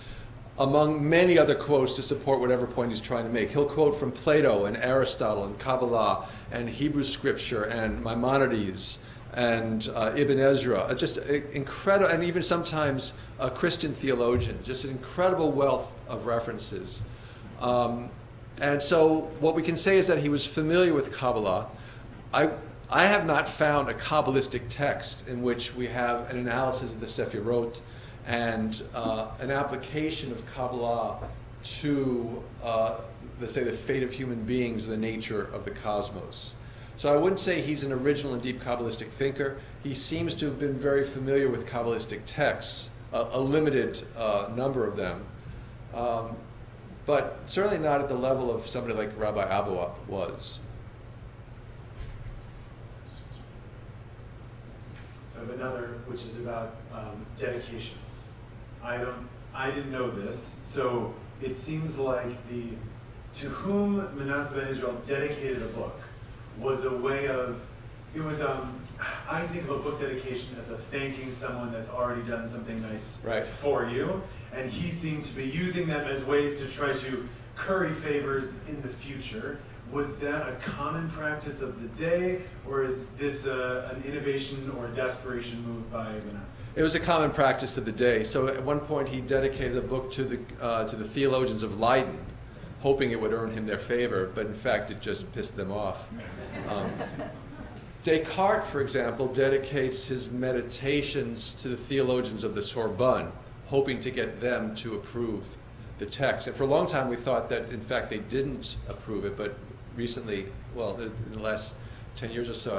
among many other quotes to support whatever point he's trying to make. He'll quote from Plato and Aristotle and Kabbalah and Hebrew scripture and Maimonides and Ibn Ezra, just incredible, and even sometimes Christian theologians, just an incredible wealth of references. And so what we can say is that he was familiar with Kabbalah. I have not found a Kabbalistic text in which we have an analysis of the Sefirot and an application of Kabbalah to, let's say, the fate of human beings or the nature of the cosmos. So I wouldn't say he's an original and deep Kabbalistic thinker. He seems to have been very familiar with Kabbalistic texts, a limited number of them, but certainly not at the level of somebody like Rabbi Abouab was. So I have another, which is about dedications. I didn't know this, so it seems like to whom Menasseh ben Israel dedicated a book was a way of, I think of a book dedication as a thanking someone that's already done something nice for you, and he seemed to be using them as ways to try to curry favors in the future. Was that a common practice of the day, or is this an innovation or desperation move by Menasseh? It was a common practice of the day. So at one point he dedicated a book to the theologians of Leiden, hoping it would earn him their favor, but in fact it just pissed them off. Descartes, for example, dedicates his meditations to the theologians of the Sorbonne, hoping to get them to approve the text. And for a long time we thought that in fact they didn't approve it, but recently, well, in the last 10 years or so,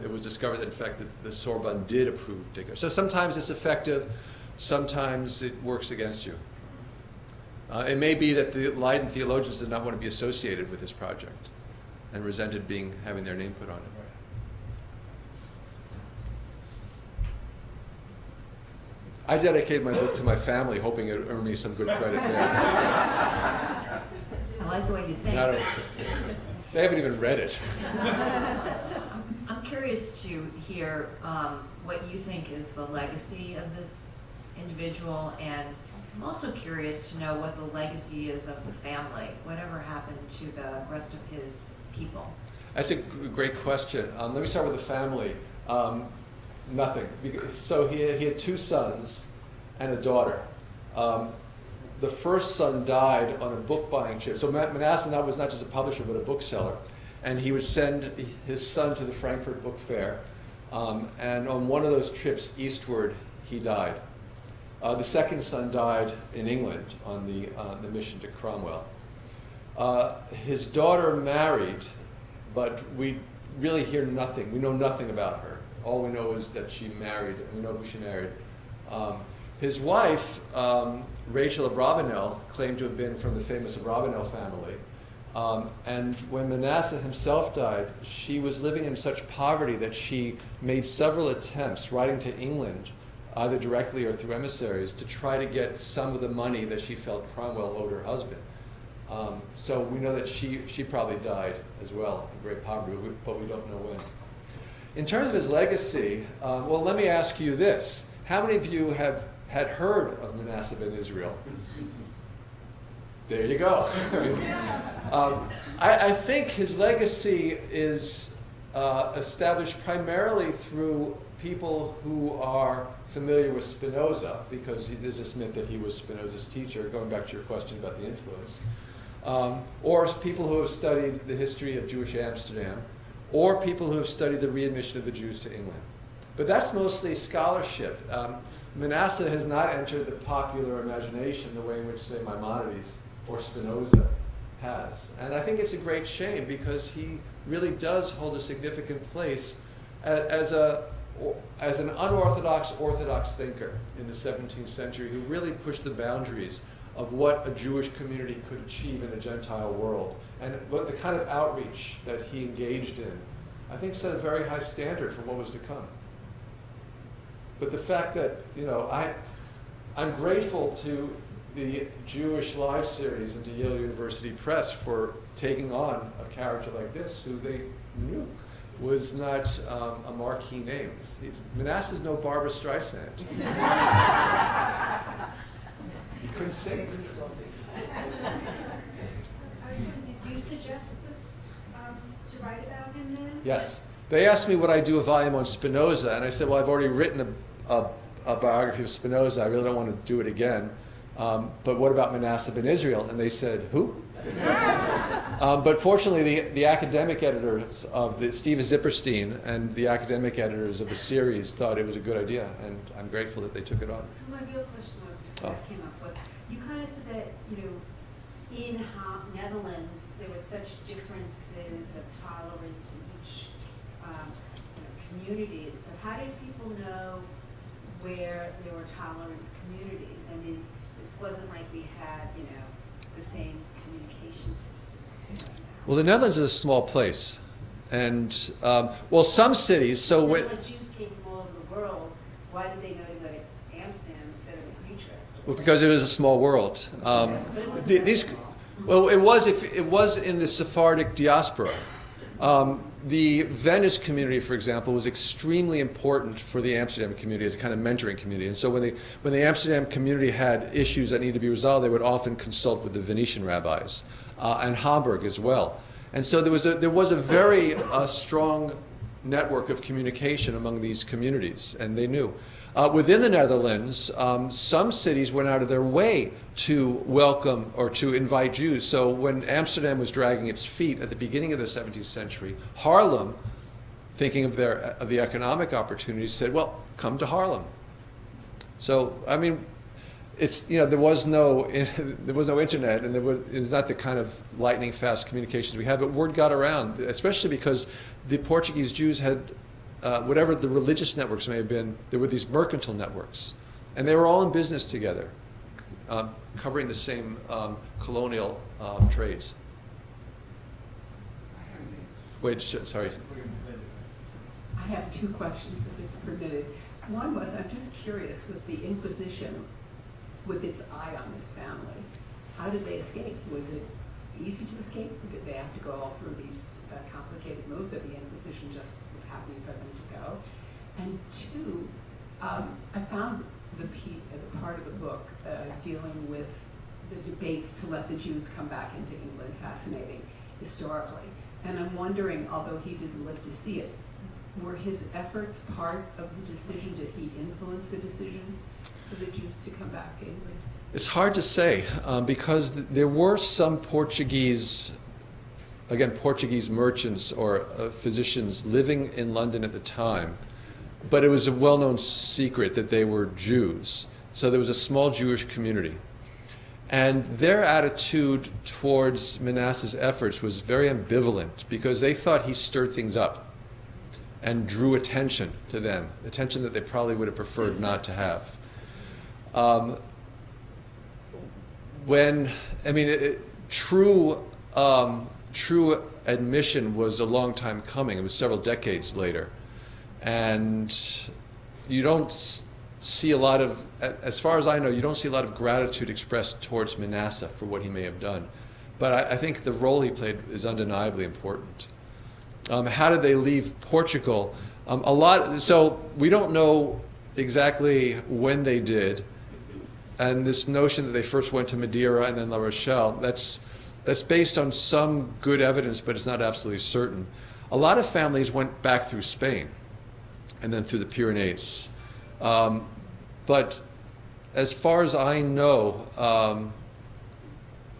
it was discovered that in fact that the Sorbonne did approve Descartes. So sometimes it's effective, sometimes it works against you. It may be that the Leiden theologians did not want to be associated with this project and resented having their name put on it. I dedicated my book to my family, hoping it would earn me some good credit there. I like the way you think. They haven't even read it. I'm curious to hear what you think is the legacy of this individual, and I'm also curious to know what the legacy is of the family. Whatever happened to the rest of his people? That's a great question. Let me start with the family. Nothing. So he had 2 sons and a daughter. The first son died on a book buying trip. So Menasseh was not just a publisher, but a bookseller. And he would send his son to the Frankfurt Book Fair. And on one of those trips eastward, he died. The second son died in England on the mission to Cromwell. His daughter married, but we really hear nothing. We know nothing about her. All we know is that she married, and we know who she married. His wife, Rachel of Abravanel, claimed to have been from the famous Abravanel family. And when Menasseh himself died, she was living in such poverty that she made several attempts, writing to England, either directly or through emissaries, to try to get some of the money that she felt Cromwell owed her husband. So we know that she probably died as well in great poverty, but we don't know when. In terms of his legacy, well, let me ask you this. How many of you had heard of Menasseh ben Israel? There you go. I think his legacy is established primarily through people who are familiar with Spinoza, because there's this myth that he was Spinoza's teacher, going back to your question about the influence, or people who have studied the history of Jewish Amsterdam, or people who have studied the readmission of the Jews to England. But that's mostly scholarship. Menasseh has not entered the popular imagination the way in which, say, Maimonides or Spinoza has. And I think it's a great shame, because he really does hold a significant place as an unorthodox Orthodox thinker in the 17th century who really pushed the boundaries of what a Jewish community could achieve in a Gentile world. And what the kind of outreach that he engaged in, I think, set a very high standard for what was to come. But the fact that, I'm grateful to the Jewish Live series and to Yale University Press for taking on a character like this, who they knew was not a marquee name. Manasseh's no Barbra Streisand. He couldn't sing. I was wondering, did you suggest this to write about him then? Yes. They asked me would I do a volume on Spinoza, and I said, well, I've already written a biography of Spinoza. I really don't want to do it again. But what about Menasseh ben Israel? And they said, who? But fortunately, the academic editors of Steven Zipperstein and the academic editors of the series thought it was a good idea, and I'm grateful that they took it on. So my real question was, before that came up, was you kind of said that, in Netherlands, there were such differences of tolerance in each community. So how did people know where there were tolerant communities? I mean, it wasn't like we had, the same communication systems right now. Well, the Netherlands is a small place. And, some cities, so when Jews came from all over the world, why did they know to go to Amsterdam instead of Utrecht? Well, because it is a small world. It was in the Sephardic diaspora. The Venice community, for example, was extremely important for the Amsterdam community as a kind of mentoring community. And so when the Amsterdam community had issues that needed to be resolved, they would often consult with the Venetian rabbis, and Hamburg as well. And so there was a very strong network of communication among these communities, and they knew. Within the Netherlands, some cities went out of their way to welcome or to invite Jews. So when Amsterdam was dragging its feet at the beginning of the 17th century, Haarlem, thinking of the economic opportunities, said, well, come to Haarlem. So, I mean, there was no internet, and it was not the kind of lightning fast communications we had, but word got around, especially because the Portuguese Jews had whatever the religious networks may have been, there were these mercantile networks. And they were all in business together, covering the same colonial trades. Sorry. I have two questions, if it's permitted. One was, I'm just curious, with the Inquisition, with its eye on this family, how did they escape? Was it easy to escape, or did they have to go all through these complicated moves, or the Inquisition just was happy for them to go? And two, I found the part of the book dealing with the debates to let the Jews come back into England fascinating historically. And I'm wondering, although he didn't live to see it, were his efforts part of the decision? Did he influence the decision for the Jews to come back to England? It's hard to say because there were some Portuguese merchants or physicians living in London at the time, but it was a well-known secret that they were Jews. So there was a small Jewish community. And their attitude towards Menasseh's efforts was very ambivalent because they thought he stirred things up and drew attention to them, attention that they probably would have preferred not to have. True admission was a long time coming. It was several decades later. And you don't see a lot of, as far as I know, you don't see a lot of gratitude expressed towards Menasseh for what he may have done. But I think the role he played is undeniably important. How did they leave Portugal? So we don't know exactly when they did. And this notion that they first went to Madeira and then La Rochelle, that's based on some good evidence, but it's not absolutely certain. A lot of families went back through Spain and then through the Pyrenees. But as far as I know,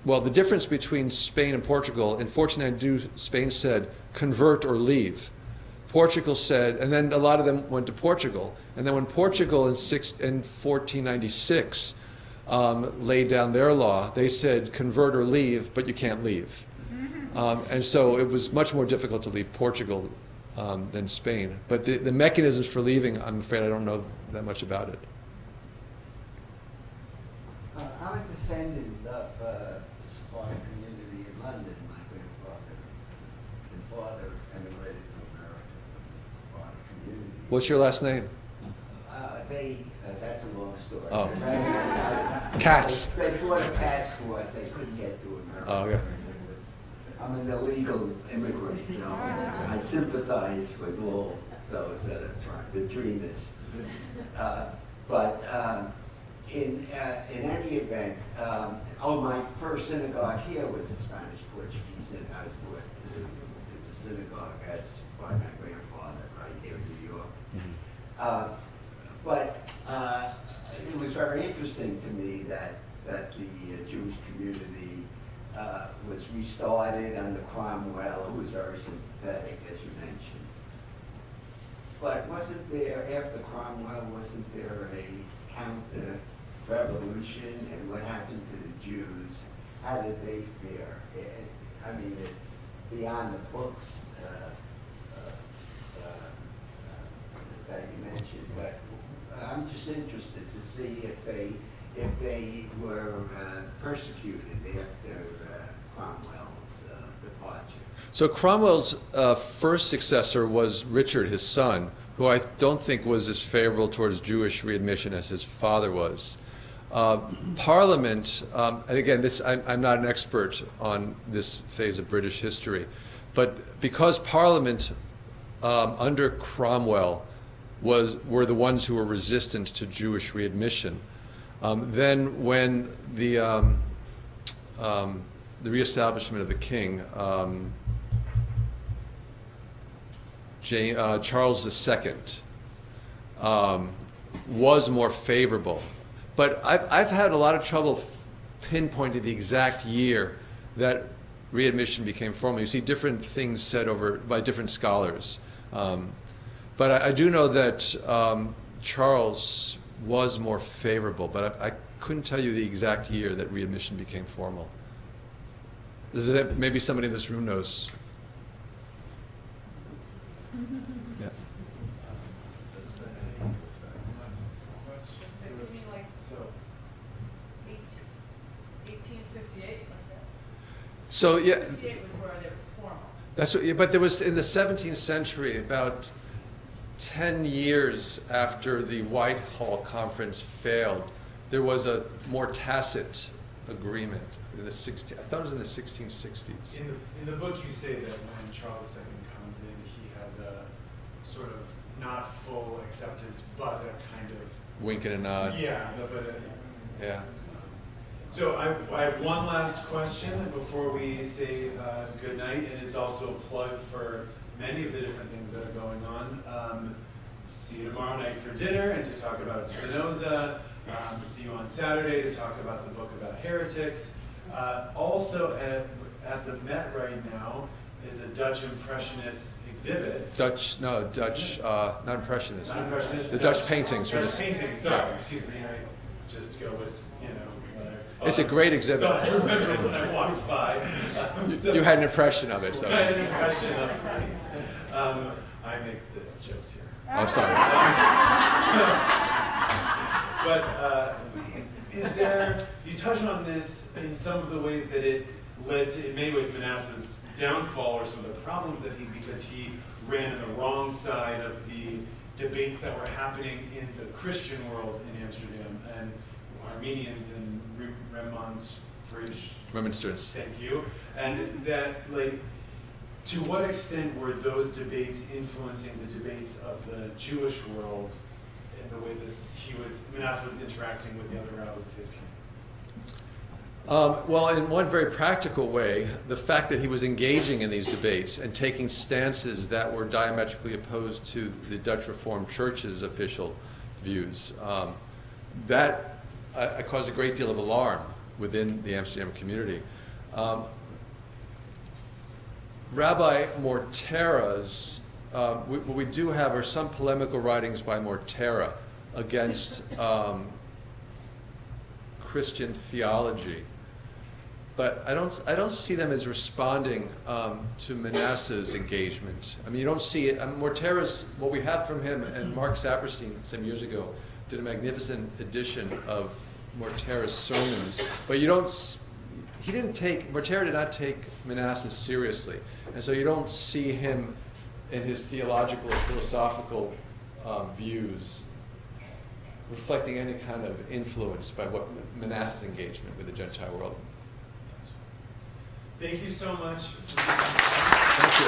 the difference between Spain and Portugal, in 1492, Spain said, convert or leave. Portugal said, and then a lot of them went to Portugal. And then when Portugal in 1496 laid down their law, they said, convert or leave, but you can't leave. And so it was much more difficult to leave Portugal than Spain. But the mechanisms for leaving, I'm afraid I don't know that much about it. I'm a descendant of the Sephardic community in London. My grandfather and father emigrated to America from the Sephardic community. What's your last name? That's a long story. Oh. Cats. They bought a passport they couldn't get to America. Oh, yeah. I'm an illegal immigrant, so I sympathize with all those that are trying, the dreamers. In any event, my first synagogue here was a Spanish-Portuguese synagogue. I was brought to the synagogue by my grandfather right here in New York. It was very interesting to me that the Jewish community was restarted under Cromwell, who was very sympathetic, as you mentioned. But wasn't there, after Cromwell, wasn't there a counter-revolution? And what happened to the Jews? How did they fare? It's beyond the books that you mentioned, but I'm just interested to see if they were persecuted after Cromwell's departure. So Cromwell's first successor was Richard, his son, who I don't think was as favorable towards Jewish readmission as his father was. Parliament, and again, I'm not an expert on this phase of British history, but because Parliament under Cromwell were the ones who were resistant to Jewish readmission, then when the reestablishment of the king, Charles II, was more favorable. But I've had a lot of trouble pinpointing the exact year that readmission became formal. You see different things said by different scholars. But I do know that Charles was more favorable, but I couldn't tell you the exact year that readmission became formal. Maybe somebody in this room knows. Yeah. You mean like 1858, like that? So yeah. 1858 was where there was formal. That's what, but there was in the 17th century, about 10 years after the Whitehall Conference failed, there was a more tacit agreement in the I thought it was in the 1660s. In the book, you say that when Charles II comes in, he has a sort of not full acceptance, but a kind of Wink and a nod. yeah, Yeah. So I have one last question before we say good night, and it's also a plug for many of the different things that are going on. See you tomorrow night for dinner and to talk about Spinoza. See you on Saturday to talk about the book about heretics. Also at the Met right now is a Dutch Impressionist exhibit. Not Impressionist. Not Impressionist. The Dutch paintings. Dutch paintings, sorry, excuse me. I just go with, whatever. It's a great exhibit. I remember when I walked by. You had an impression of it. So. I had an impression of it, nice. I make the jokes here. I'm sorry. But is there, you touch on this in some of the ways that it led to, in many ways, Manasseh's downfall, or some of the problems that because he ran in the wrong side of the debates that were happening in the Christian world in Amsterdam, and Armenians and Remonstrance. Thank you. And that, to what extent were those debates influencing the debates of the Jewish world in the way that Menasseh was interacting with the other rabbis of his community? Well, in one very practical way, the fact that he was engaging in these debates and taking stances that were diametrically opposed to the Dutch Reformed Church's official views, that caused a great deal of alarm within the Amsterdam community. Rabbi Mortera's, what we do have are some polemical writings by Mortera against Christian theology, but I don't see them as responding to Manasseh's engagement. I mean, you don't see it. Mortera's, what we have from him, and Mark Saperstein some years ago did a magnificent edition of Mortera's sermons, but Mortera did not take Manasseh seriously, and so you don't see him in his theological or philosophical views reflecting any kind of influence by what Manasseh's engagement with the Gentile world. Thank you so much. Thank you.